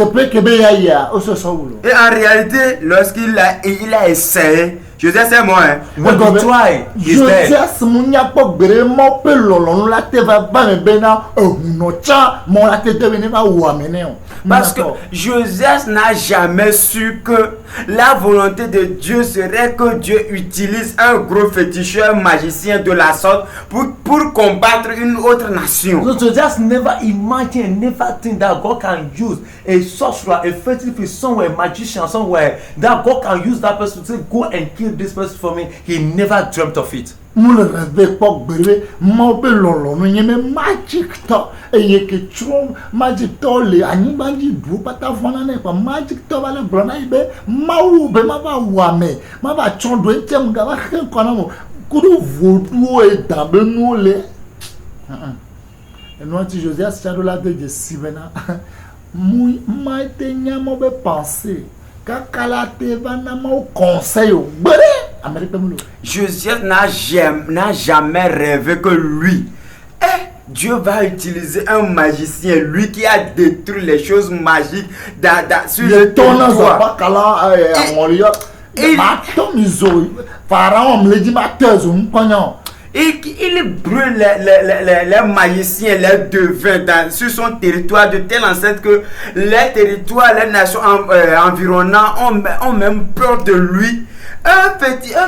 réalité, lorsqu'il a essayé, Josias est mort. When he tried, he's dead. Parce que Josias n'a jamais su que la volonté de Dieu serait que Dieu utilise un gros féticheur magicien de la sorte pour combattre une autre nation. So Josias never imagined, never think that God can use a sorcerer, a fetish somewhere, a magician somewhere, that God can use that person to say, go and kill this person for me. He never dreamt of it. Magic to eye ke tro magic to le ani banji du pata fona ne pa magic to bale brona ibe mawu be ma ba wa me ma ba chondo etem ga ba khen kona mo kudu vodu e dabe no le eno ti Josias chado la de sibena mu ma te nyamo be penser kakala te bana mo conseil o bere Amérique mulo. Josias n'a jamais rêvé que lui Dieu va utiliser un magicien, lui qui a détruit les choses magiques sur le territoire. Il brûle les magiciens, les devins sur son territoire de telle enceinte que les territoires, les nations environnantes ont même peur de lui. Un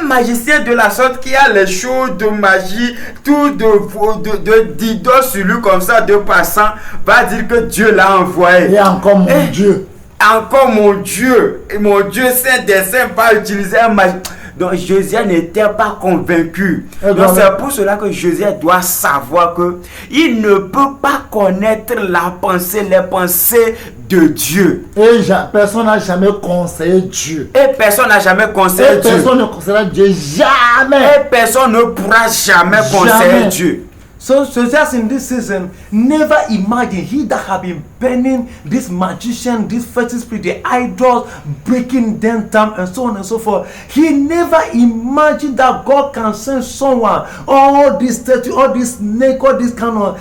magicien de la sorte qui a les choses de magie, tout d'idoles sur lui comme ça, de passant, va dire que Dieu l'a envoyé. Et encore mon Dieu. Encore mon Dieu. Et mon Dieu saint des saints va utiliser un magicien. Donc Josias n'était pas convaincu. Donc c'est pour cela que Josias doit savoir que il ne peut pas connaître les pensées de Dieu. Et personne n'a jamais conseillé Dieu. Et personne n'a jamais conseillé Dieu. Personne ne conseillera Dieu jamais. Et personne ne pourra jamais conseiller Dieu. So Josias in this season never imagined he that have been burning this magician, this fetish spirit, the idols, breaking them down and so on and so forth. He never imagined that God can send someone, all this statue, all this snake, all this kind of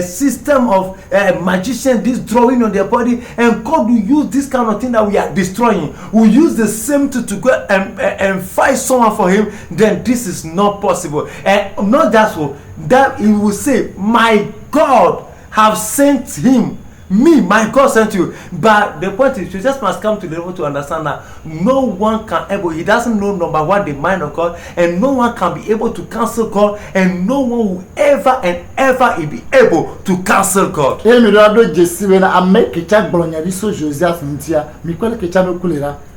system of magician, this drawing on their body, and God will use this kind of thing that we are destroying. We use the same to go and fight someone for him. Then this is not possible. And not just so that he will say, my God have sent him. Me, my God sent you. But the point is, you just must come to the level to understand that no one can ever, he doesn't know, number one, the mind of God, and no one can be able to cancel God, and no one will ever and ever be able to cancel God.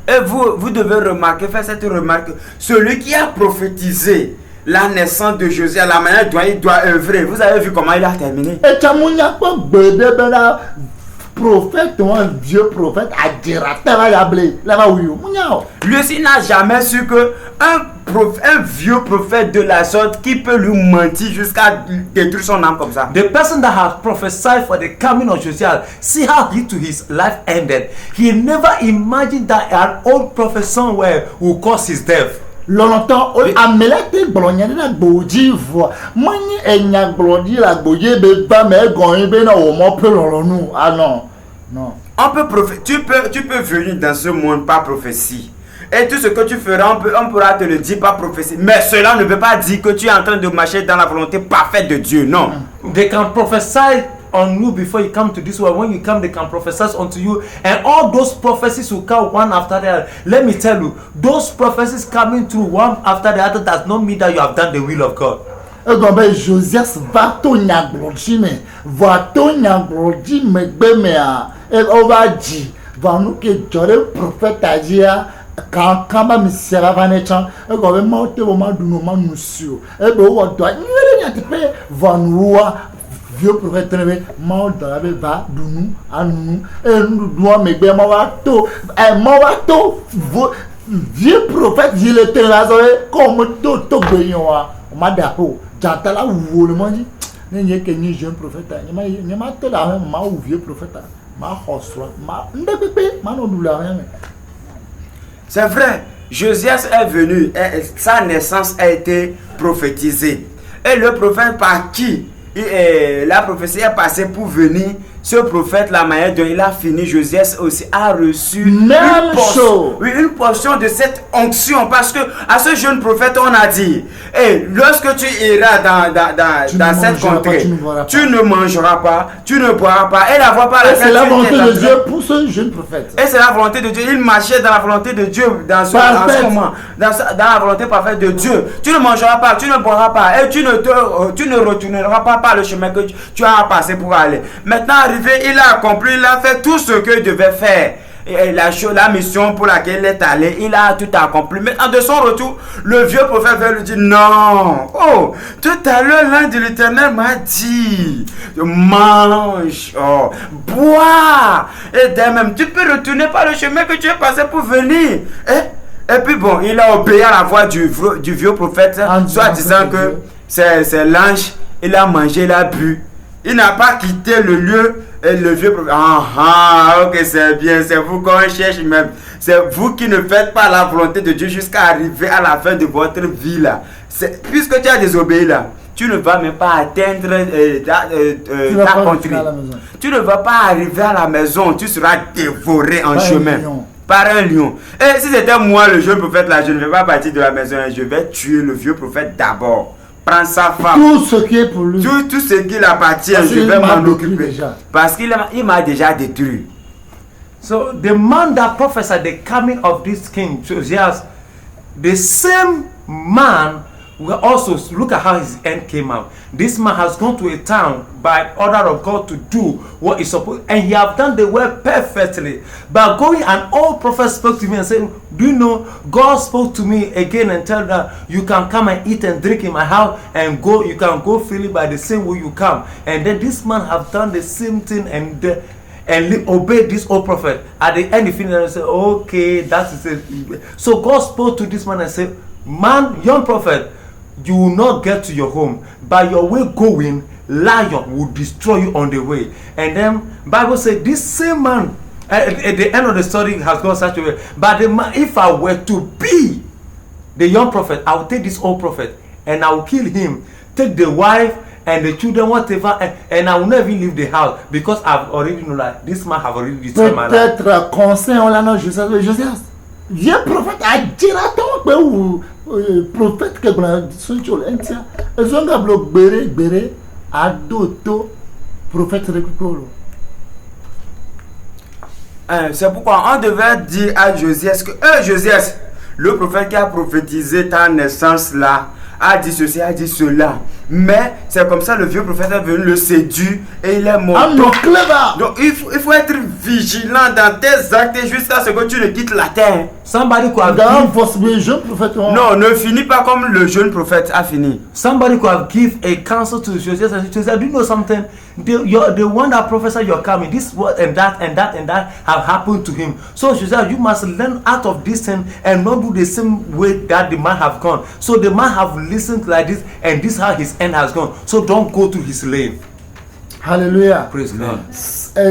Et vous devez remarquer, faire cette remarque. Celui qui a prophétisé la naissance de Josias, la manière dont il doit œuvrer. Vous avez vu comment il a terminé. Et Tchamounia, quoi, Bedebela, prophète, un vieux prophète, a dit, lui aussi n'a jamais su que un vieux prophète de la sorte qui peut lui mentir jusqu'à détruire son âme comme ça. The person that has prophesied for the coming of Josiah, see how his life ended. He never imagined that an old prophet somewhere will cause his death. Longtemps, amelete blonye na gboji vo. Mani enya glodi la gboye be ba me gon be na o mo pe loronu. Ah non. Non. Tu peux venir dans ce monde par prophétie. Et tout ce que tu feras, on pourra te le dire par prophétie. Mais cela ne veut pas dire que tu es en train de marcher dans la volonté parfaite de Dieu. Non. They can prophesy on you before you come to this world. When you come, they can prophesy unto you, and all those prophecies will come one after the other. Let me tell you, those prophecies coming through one after the other does not mean that you have done the will of God. Egombe Josias va to nyagbroji me, va to nyagbroji me gbe me a, e ova ji, va nu ke jore prophète adia. Quand ba mi sera vanechan, egombe ma te bo ma dunu ma nusio, e be wo do nyere nya tipe vanua. Vieux prophète ma dans la va dunu anu e doit me gbe ma wa to vieux prophète il était là comme to gbeyan wa ma da ho jantala wo le mo ji ne ke ni jeune prophète ni ma to la ma ou vieux prophète ma hoswa ma ndepepe ma no dula rien. C'est vrai, Josias est venu, sa naissance a été prophétisée. Et le prophète par qui la prophétie est passée pour venir, ce prophète, la manière dont il a fini, Josias aussi a reçu une portion de cette onction. Parce que à ce jeune prophète, on a dit, lorsque tu iras dans cette contrée, tu ne mangeras pas, tu ne boiras pas. Et la voix par laquelle c'est la volonté de Dieu pour ce jeune prophète. Et c'est la volonté de Dieu. Il marchait dans la volonté de Dieu dans ce moment. Dans la volonté parfaite de Dieu. Tu ne mangeras pas, tu ne boiras pas. Et tu ne retourneras pas par le chemin que tu as passé pour aller. Maintenant, il a accompli, il a fait tout ce qu'il devait faire. Et la mission pour laquelle il est allé, il a tout accompli. Maintenant, de son retour, le vieux prophète veut lui dire non. Oh, tout à l'heure, l'ange de l'Éternel m'a dit mange, bois. Et dès même, tu peux retourner par le chemin que tu es passé pour venir. Et puis bon, il a obéi à la voix du vieux prophète, soit disant que c'est l'ange, il a mangé, il a bu. Il n'a pas quitté le lieu et le vieux prophète. Ok, c'est bien, c'est vous qu'on cherche même. C'est vous qui ne faites pas la volonté de Dieu jusqu'à arriver à la fin de votre vie là. Puisque tu as désobéi là, tu ne vas même pas atteindre ta contrée. Tu ne vas pas arriver à la maison, tu seras dévoré en chemin. Par un lion. Et si c'était moi le jeune prophète là, je ne vais pas partir de la maison, je vais tuer le vieux prophète d'abord. Prends sa femme. Tout ce qui est pour lui. Tout ce qui appartient, je vais m'en occuper. Parce qu'il m'a déjà détruit. So the man that prophesied the coming of this king, Josias, the same man will also look at how his end came out. This man has gone to a town by order of God to do what is supposed, and he have done the work perfectly. But going, an old prophet spoke to me and said, do you know, God spoke to me again and told that you can come and eat and drink in my house and go, you can go freely by the same way you come. And then this man have done the same thing and obeyed this old prophet. At the end, he finished and said, okay, that is it. So God spoke to this man and said, man, young prophet, you will not get to your home. By your way going, lion will destroy you on the way. And then Bible said this same man at the end of the story has gone such a way. But the man, if I were to be the young prophet, I will take this old prophet and I will kill him, take the wife and the children, whatever, and I will never leave the house because I've already know that this man have already destroyed my life. Peut-être conseil on l'a non Josias. Vieux prophète a dit là ton prophète que son chol entia. Ezonga blok bere adoto prophète recolo. C'est pourquoi on devait dire à Josias que Josias, le prophète qui a prophétisé ta naissance là, a dit ceci, a dit cela. Mais c'est comme ça le vieux prophète est venu le séduire et il est mort. I'm not clever. Donc il faut être vigilant dans tes actes jusqu'à ce que tu ne quittes la terre. Somebody could have Dans give, votre jeune prophète. Non, ne finis pas comme le jeune prophète a fini. somebody could have give a counsel to Joseph and Joseph, do you know something? The one that prophesied you're coming, this what and that and that and that have happened to him. So Joseph, you must learn out of this thing and not do the same way that the man have gone. So the man have listened like this, and this is how his end has gone. So don't go to his lane. Hallelujah. Praise God.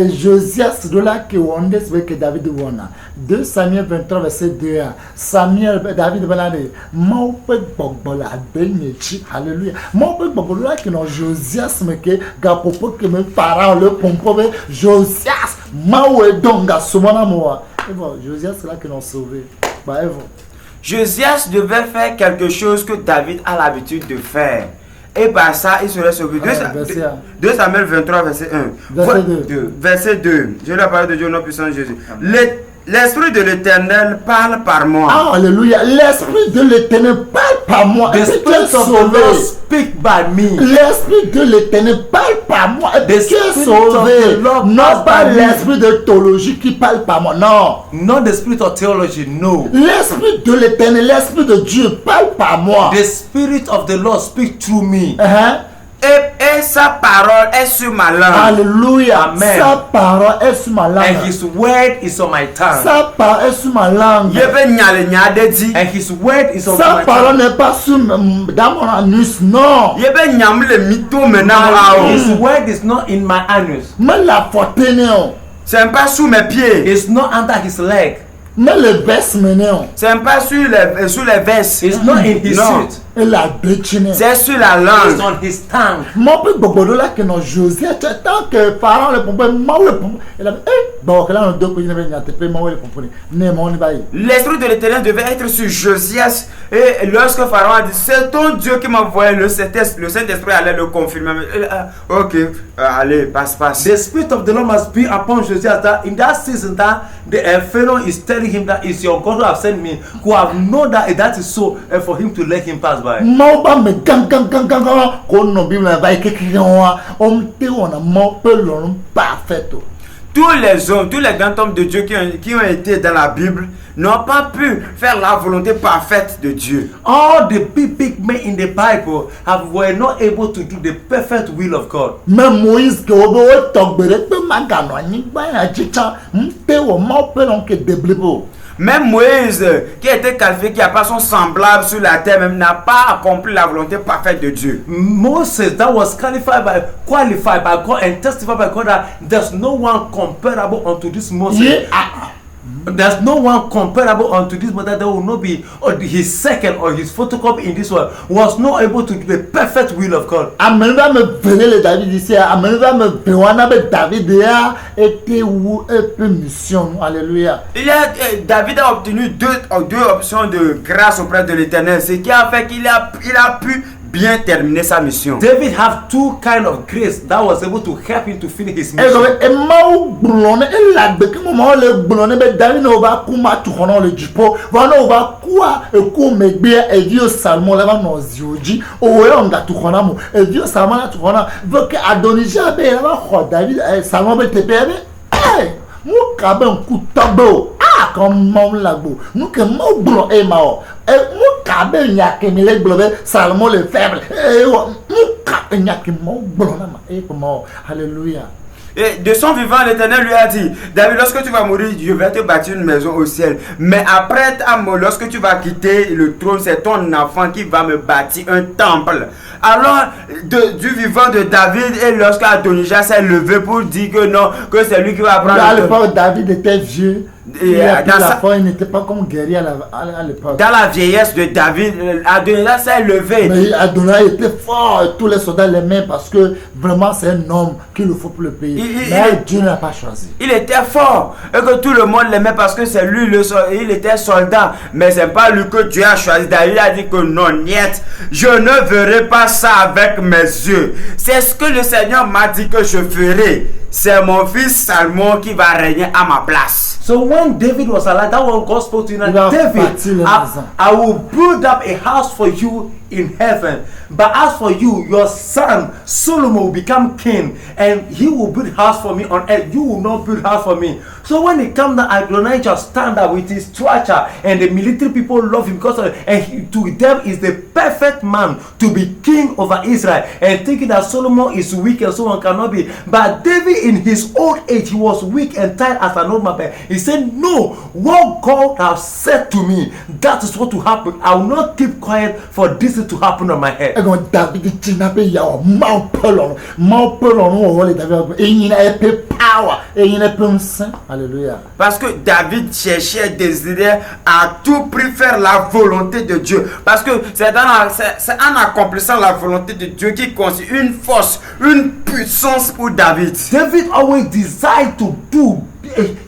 Josias de là que on est que David wona 2 Samuel 23 verset 2 Samuel David balade mo pe gbogbo la benyechi hallelujah mo pe gbogbo la que non Josias me que ga popo que me parents le pompo be Josias mawe donga somona mo et bon Josias là que non sauvé bah et bon Josias devait faire quelque chose que David a l'habitude de faire. Et par ça, il serait sauvé. 2 Samuel 23, verset 1. Verset 2. Je la parole de Dieu, nom puissant Jésus. L'Esprit de l'Éternel parle par moi. Alléluia. L'Esprit de l'Éternel parle par moi. The Spirit of the Lord speak by me. L'Esprit de l'Éternel parle par moi. The Tu es Spirit sauvé. of the Lord Non parle pas by me. l'Esprit de théologie qui parle par moi. Non. Not the spirit of theology, no. L'Esprit de l'Éternel, l'Esprit de Dieu parle par moi. The Spirit of the Lord speak through me. Et sa parole est sur ma langue. Alléluia. Amen. Sa parole est sur ma And langue. his word is on my tongue. Sa parole est sur ma langue. Je vais nyale nyade dit. And his word is on Sa my parole tongue. n'est pas sur dans mon anus. Non. Je vais nyam le mytho maintenant. His word is not in my anus. Mais la fortune. C'est pas sous mes pieds. It's not under his leg. Mais le baisse maintenant. C'est pas sur les vestes. It's not in his Non. suit. Et la béchine. C'est sur la It's langue. on his tongue. Mon peu bobo là que non José tant que parents le pompe moi le pompe il a bon que là on deux pays n'avait n'attendait pas moi le pompe né mon bail L'Esprit de l'Éternel devait être sur Josias. Et lorsque Pharaon a dit, c'est ton Dieu qui m'a envoyé, le Saint-Esprit allait le confirmer. Ok, allez, passe. The Spirit of the Lord must be upon Josiah. That in that season, that the Pharaoh is telling him that it's your God who have sent me, who have known that is so, and for him to let him pass by. mon pas me gang qu'on non bible va écrire on te on a mon peu l'on parfait. Tous les hommes, tous les grands hommes de Dieu qui ont été dans la Bible n'ont pas pu faire la volonté parfaite de Dieu. All the big men in the Bible were not able to do the perfect will of God. Même Moïse que au togbere pe magano ni ba ya chicha mpe o mon peu l'on que développer. Même Moïse, qui était qualifié, qui n'a pas son semblable sur la terre, même n'a pas accompli la volonté parfaite de Dieu. Moses, that was qualified by God and testified by God that there's no one comparable unto this Moses. Yeah. There's no one comparable unto this, but that there will not be his second or his photocopy in this world was not able to do the perfect will of God. Amenva me venez le David ici, amenva me bewana be David ya était où peu mission. Alléluia. David a obtenu deux options de grâce auprès de l'Éternel, ce qui a fait qu'il a pu bien terminer sa mission. David have two kind of grace that was able to help him to finish his Et mission. donc, et mau blonde, et la bec, moment le blonde, mais David ne va kuma tout connaître le dipo, voilà on va quoi, et comme bien, et Dieu salmon là va nos yeux, oh on a tout connaître, et Dieu salmon là tout connaître, donc Adonijah ben là va David, salmon ben te perdre, mon cabin coup tableau, comment la go, nous que mau blonde et mao, et mon cabin n'y a que les blondes, salmon le faible, et mon cabin n'y a que mau blonde, et comment, alléluia. Et de son vivant, l'Éternel lui a dit, David, lorsque tu vas mourir, je vais te bâtir une maison au ciel. Mais après ta mort, lorsque tu vas quitter le trône, c'est ton enfant qui va me bâtir un temple. Alors, du vivant de David, et lorsque Adonijah s'est levé pour dire que non, que c'est lui qui va prendre à le l'époque, David était vieux. Et il n'était pas comme guerrier à l'époque. Dans la vieillesse de David, Adonijah s'est levé. Mais Adonijah était fort, et tous les soldats l'aimaient parce que vraiment c'est un homme qu'il faut pour le pays. Mais Dieu n'a pas choisi. Il était fort et que tout le monde l'aimait parce que c'est lui il était soldat. Mais c'est pas lui que Dieu a choisi. David a dit que non, niet, je ne verrai pas ça avec mes yeux. C'est ce que le Seigneur m'a dit que je ferai. c'est mon fils Salomon qui va régner à ma place. So when David was alive, that one God spoke to him, Il a David, bâti la maison. I will build up a house for you in heaven. But as for you, your son Solomon will become king, and he will build house for me on earth. You will not build house for me. So when it comes to Adonijah stand up with his stature, and the military people love him because to them is the perfect man to be king over Israel, and thinking that Solomon is weak and so on cannot be. But David in his old age, he was weak and tired as an old man. He said, no, what God has said to me, that is what will happen. I will not keep quiet for this to happen on my head. Quand David tinapé ya mau pelon o wole David et il a peu power et il a peu saint. Alléluia. Parce que David cherchait, désirait à tout prix faire la volonté de Dieu. Parce que c'est en accomplissant la volonté de Dieu qui constitue une force, une puissance pour David. David always desired to do.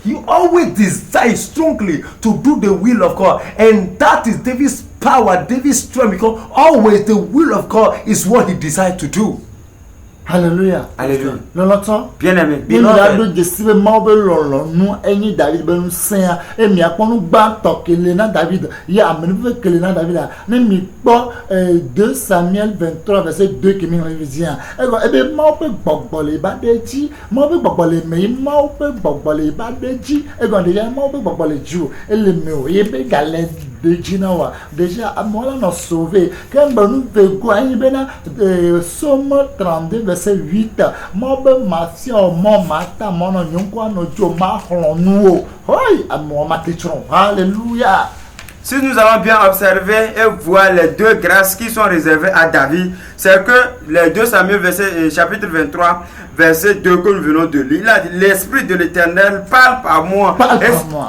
He always desired strongly to do the will of God, and that is David's power, David's strength, because always the will of God is what he desired to do. Alléluia. Alléluia. L'entend? Bien-aimé. Il a de décider mauvais lolo nous eni David ben saint et mi akonu gba to kelena David ya amenu kelena David ne mi po 2 Samuel 23 verset 2 qui mi revient e be ma pe gbogbo le ba de ji ma pe gbogbo le me ma pe gbogbo le ba de ji e go déjà ma pe gbogbo le ju e le me o ye be galen de ji na wa déjà amola no sauver quand ben nous ve go ani be na Somme 32 verset 8 mo be mafia mo mata mo no nyonko no jo ma honu o oi amo matitron. Alléluia. Si nous avons bien observé et voir les deux grâces qui sont réservées à David, c'est que les 2 Samuel chapitre 23 verset 2 que nous venons de lire, il a dit l'Esprit de l'Éternel parle par moi,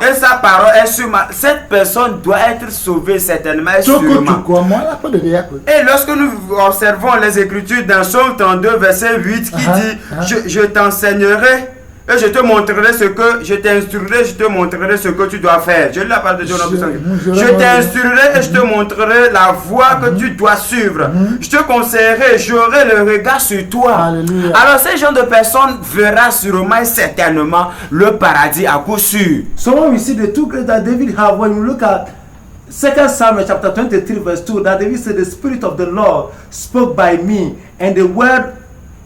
et sa parole est sur moi. Cette personne doit être sauvée certainement et sûrement. Et lorsque nous observons les Écritures dans Somme 32 verset 8 qui dit je t'enseignerai et je te montrerai ce que je t'instruirai, je te montrerai ce que tu dois faire. Je lis la parole de Dieu. Je t'instruirai et je te montrerai la voie que tu dois suivre. Je te conseillerai, j'aurai le regard sur toi. Alléluia. Alors ces gens de personnes verront sûrement et certainement le paradis à coup sûr. So when we see the two graces that David had, when we look at 2 Samuel chapter 23 verse 2, that David said, the Spirit of the Lord spoke by me, and the word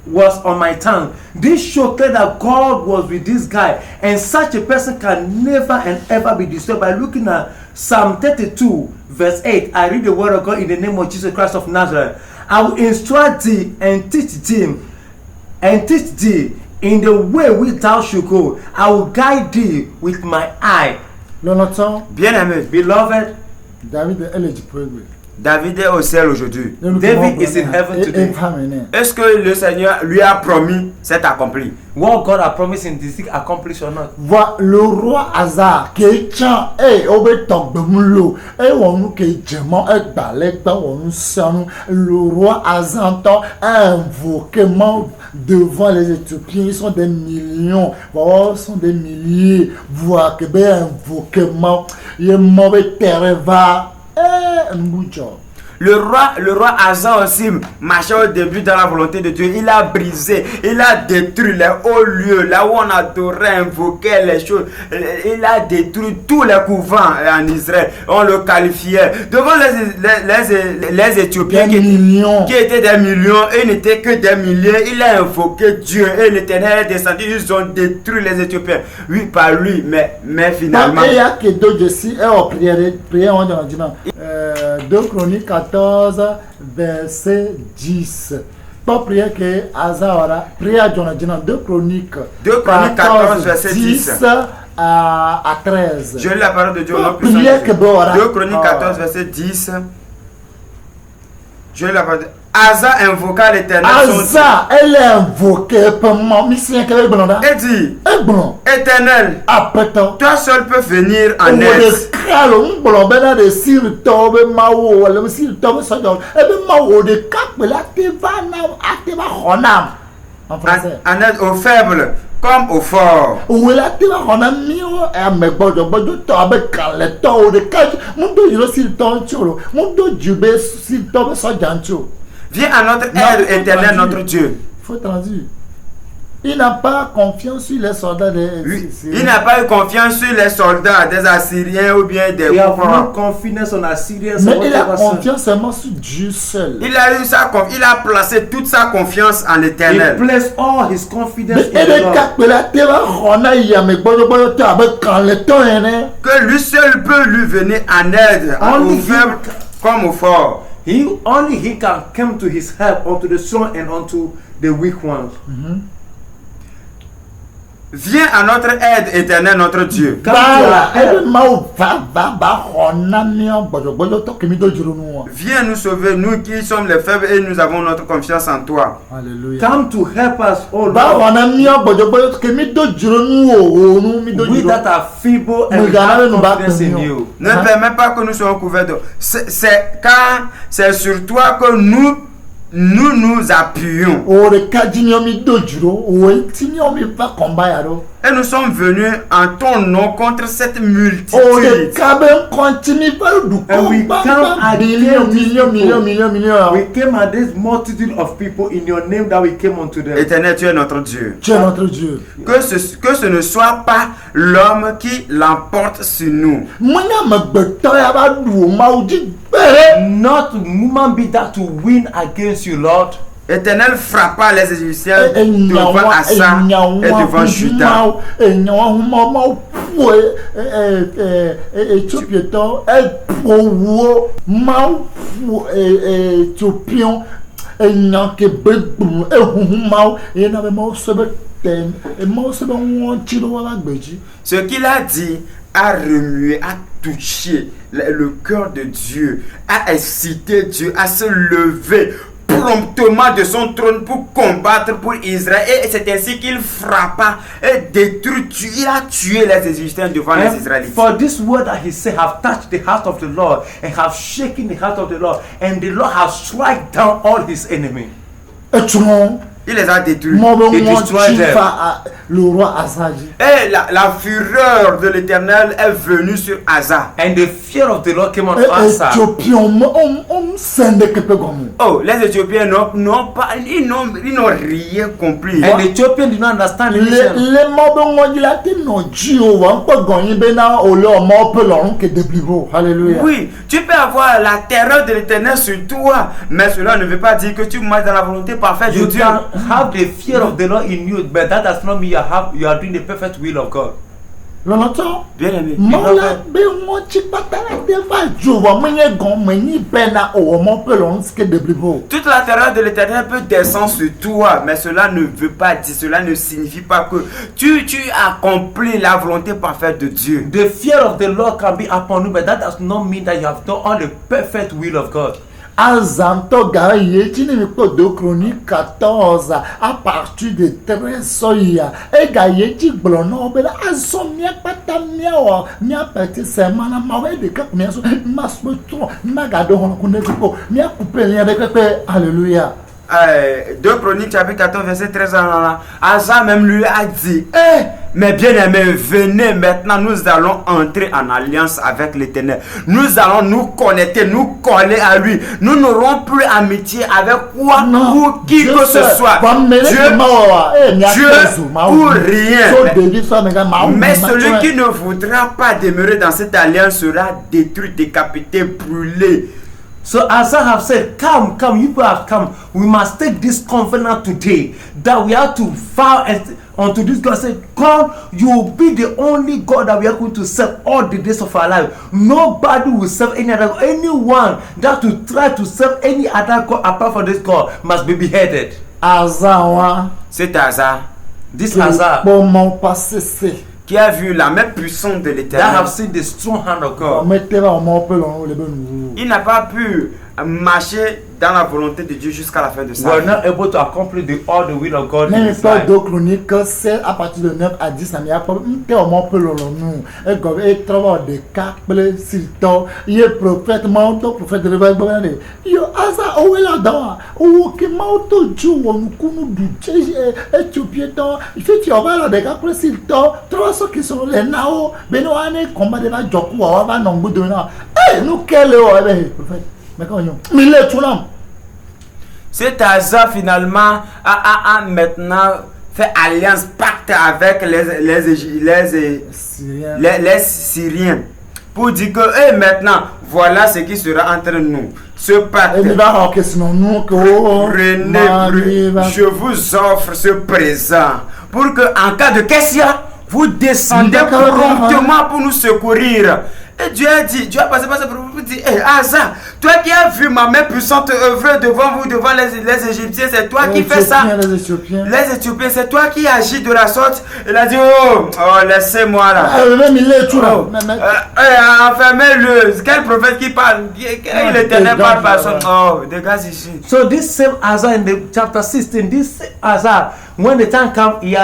was on my tongue. This showed that God was with this guy, and such a person can never and ever be disturbed. By looking at Psalm 32 verse 8, I read the word of God in the name of Jesus Christ of Nazareth. I will instruct thee and teach thee in the way which thou should go. I will guide thee with my eye. L'entend? Bien-aimé, Beloved, David est le diplôme. David est au ciel aujourd'hui. David is in heaven today. Est-ce que le Seigneur lui a promis c'est accompli? What God has promised in this thing accomplished or not? Vois le roi Hazar qui tient obetok bemulo wonu qui jemo balek wonu sanu. Le roi Hazar a invoqué devant les Éthiopiens. Ils sont des millions, sont des milliers. Voir que ben invoqué il mauvais terre va Le roi Asa aussi marchait au début dans la volonté de Dieu. Il a brisé, il a détruit les hauts lieux, là où on adorait, invoquait les choses. Il a détruit tous les couvents en Israël. On le qualifiait devant les Éthiopiens qui étaient des millions et n'étaient que des milliers. Il a invoqué Dieu et l'Éternel est descendu. Ils ont détruit les Éthiopiens. Oui, par lui, mais finalement. Il y a que d'autres aussi, prière, on dit 2 Chroniques 14 verset 10. Pas prière que Azara, prière Jonathan, 2 Chroniques 14 verset 10 à 13. Je lis la parole de Dieu. 2 Chroniques 14 verset 10. Je lis la parole de Dieu. Asa invoqua l'Éternel. Asa, elle est invoquée par moi. Elle dit, Éternel, toi seul peux venir en aide. En aide aux faibles comme aux forts. Viens à notre aide, Éternel, notre Dieu. Il faut traduire. Il n'a pas confiance sur les soldats des Oui, Syriens. il n'a pas eu confiance sur les soldats des Assyriens ou bien des He have no Koufars. confidence on Assyrians. Mais or il a whatever, son. confiance seulement sur Dieu seul. Il a placé toute sa confiance en He l'Éternel. placed all his confidence Mais in il the est Lord. capable de faire Que lui seul peut lui venir en aide, Only aux faibles comme aux forts. Only he can come to his help unto the strong and unto the weak ones. Viens à notre aide, Éternel, notre Dieu. Come to our help. Viens nous sauver, nous qui sommes les faibles et nous avons notre confiance en toi. Alléluia. Come to help us, oh Lord. We that are feeble and we have confidence in you. Ne permets pas que nous soyons couverts d'eau. C'est car c'est sur toi que nous appuyons. Et nous sommes venus en ton nom contre cette multitude. We came at this multitude of people in your name that we came unto them. Éternel, tu es notre Dieu. Tu es notre Dieu. Que ce ne soit pas l'homme qui l'emporte sur nous. Not woman be that to win against you, Lord. Éternel frappa les Égyptiens devant Assa et devant Juda. Ce qu'il a dit a remué, a touché le cœur de Dieu, a incité Dieu à se lever promptement de son trône pour combattre pour Israël. Et c'est ainsi qu'il frappa et détruit, il a tué les Égyptiens devant les Israélites. For this word that he said have touched the heart of the Lord and have shaken the heart of the Lord, and the Lord has struck down all his enemies. Il les a détruits. Le roi Asa dit. Et la fureur de l'Éternel est venue sur Asa. And the fear of the Lord came on Asa. Oh, les Éthiopiens n'ont rien compris. And the Ethiopians did not understand the mission. Alléluia. Oui, tu peux avoir la terreur de l'Éternel sur toi, mais cela ne veut pas dire que tu marches dans la volonté parfaite de You Dieu. can have the fear of the Lord in you, but that does not mean you are doing the perfect will of God. L'entend? Bien aimé. Toute la terreur de l'Éternel peut descendre sur toi, mais cela ne veut pas dire, cela ne signifie pas que tu accomplis la volonté parfaite de Dieu. The fear of the Lord can be upon you, but that does not mean that you have done all the perfect will of God. Azanto Gaïetini de Chronique 14 à partir de 13 soya et Gaïeti Blono Bela Azomia Patamia Mia Petit Semana Mawe de Cap Miaso Masmetron Nagado Honkuneko Mia Coupé Alléluia. 2 Chroniques chapitre 14 verset 13 Asa même lui a dit mais bien aimé, venez maintenant, nous allons entrer en alliance avec l'Éternel. Nous allons nous connecter, nous coller à lui. Nous n'aurons plus amitié avec quoi ou qui que ce soit. Dieu ou rien. Mais celui qui ne voudra pas demeurer dans cette alliance sera détruit, décapité, brûlé. So Asa have said, come, you people have come. We must take this covenant today that we have to vow unto this God. Say, God, you will be the only God that we are going to serve all the days of our life. Nobody will serve any other God. Anyone that will try to serve any other God apart from this God must be beheaded. Asa, c'est Asa. This Asa qui a vu la main puissante de l'Éternel. That have seen the strong hand of God. Il n'a pas pu marcher dans la volonté de Dieu jusqu'à la fin de sa vie. We are not able to accomplish all the will of God in Même his histoire life. de Chronique, c'est à partir de 9 à 10, il y a un problème. Et quand il travaille de câble, silton, il est prophète, prophète de l'évangile. Il y a Asa, où est là-dedans? Où est Mauto Dieu, où nous du Éthiopien, il fait qu'il y a des câbles, silton, 300 qui sont les nao, Benoît, combat de la Joku, on va non bout de là. Eh, nous, quel est prophète? Mais quand il est tout là. Cet Asa finalement a maintenant fait alliance, pacte avec les Syriens. Pour dire que maintenant, voilà ce qui sera entre nous. Ce pacte. René, je vous offre ce présent pour que, en cas de question, vous descendez promptement pour nous secourir. Et Dieu a dit, Dieu a passé par ça pour vous dire, Asa, toi qui as vu ma main puissante œuvrer devant vous, devant les Égyptiens, c'est toi qui fais ça. Les Éthiopiens, c'est toi qui agis de la sorte. Il a dit, oh laissez-moi là. Enfermez-le. Quel prophète qui parle? Quel éternel parle par son. Oh, dégage ici. So this same Asa in the chapter 16, this Asa, when the time comes, he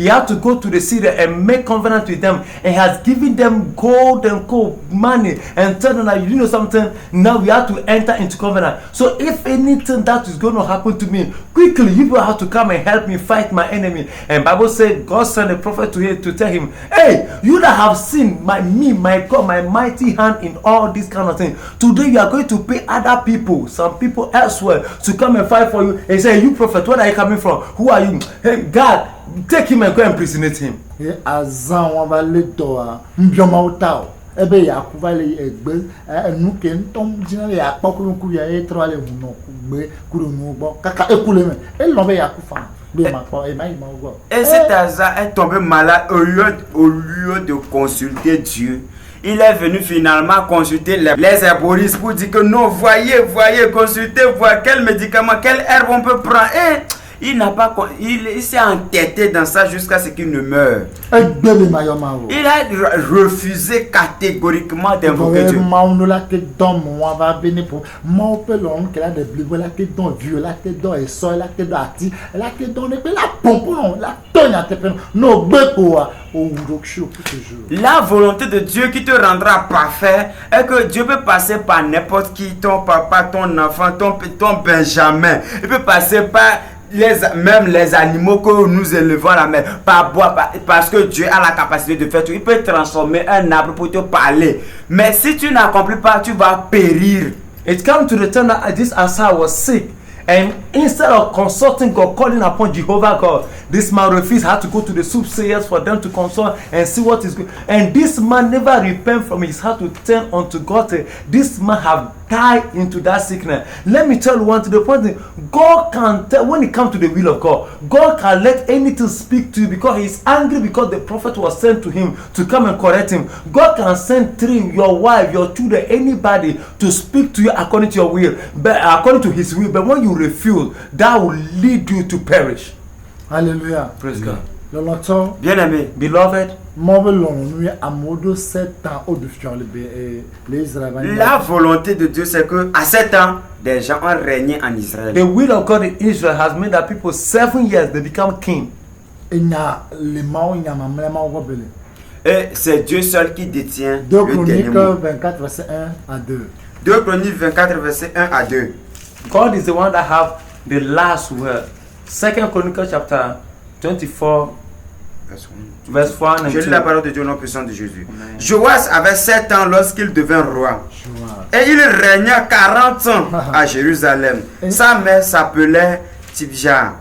had to go to the Syria and make covenant with them, and has given them gold and money, and tell them that, you know something, now we have to enter into covenant. So if anything that is going to happen to me, quickly you will have to come and help me fight my enemy. And Bible said God sent a prophet to him to tell him, hey, you that have seen my God, my mighty hand in all these kind of things, today you are going to pay other people, some people elsewhere, to come and fight for you. And say, you prophet, where are you coming from? Who are you? Hey, God, take him and go and impersonate him. Et cet Asa est tombé malade au lieu de consulter Dieu. Il est venu finalement consulter les herboristes pour dire que non, voyez, consultez, voir quel médicament, quelle herbe on peut prendre. Et il n'a pas, il s'est entêté dans ça jusqu'à ce qu'il ne meure. Il a refusé catégoriquement d'invoquer Dieu. La volonté de Dieu qui te rendra parfait est que Dieu peut passer par n'importe qui, ton papa, ton enfant, ton Benjamin. Il peut passer par même les animaux que nous élevons à la mer, par bois, parce que Dieu a la capacité de faire tout. Il peut transformer un arbre pour te parler. Mais si tu n'accomplis pas, tu vas périr. It came to the time that this Asa was sick, and instead of consulting God, calling upon Jehovah God, this man refused. Had to go to the soothsayers for them to consult and see what is good. And this man never repent from his heart to turn unto God. This man have died into that sickness. Let me tell you one to the point that God can tell when it comes to the will of God. God can let anything speak to you because he's angry because the prophet was sent to him to come and correct him. God can send through your wife, your children, anybody to speak to you according to your will, but according to his will. But when you refuse, that will lead you to perish. Hallelujah. Praise God. Bien aimé, beloved, la volonté de Dieu, c'est que à 7 ans, des gens ont régné en Israël. the will of God in Israel has made that people 7 years they become king. Et c'est Dieu seul qui détient 2 le dernier Chroniques mot. 24, verset 1 à 2. 2 Chroniques 24, verset 1 à 2. God is the one that have the last word. 2 Chronicles chapter 24 verse 1 and Je 2. lis la parole de Dieu au nom puissant de Jésus. Joas avait 7 ans lorsqu'il devint roi. Et il régna 40 ans à Jérusalem. Sa mère s'appelait Tibja.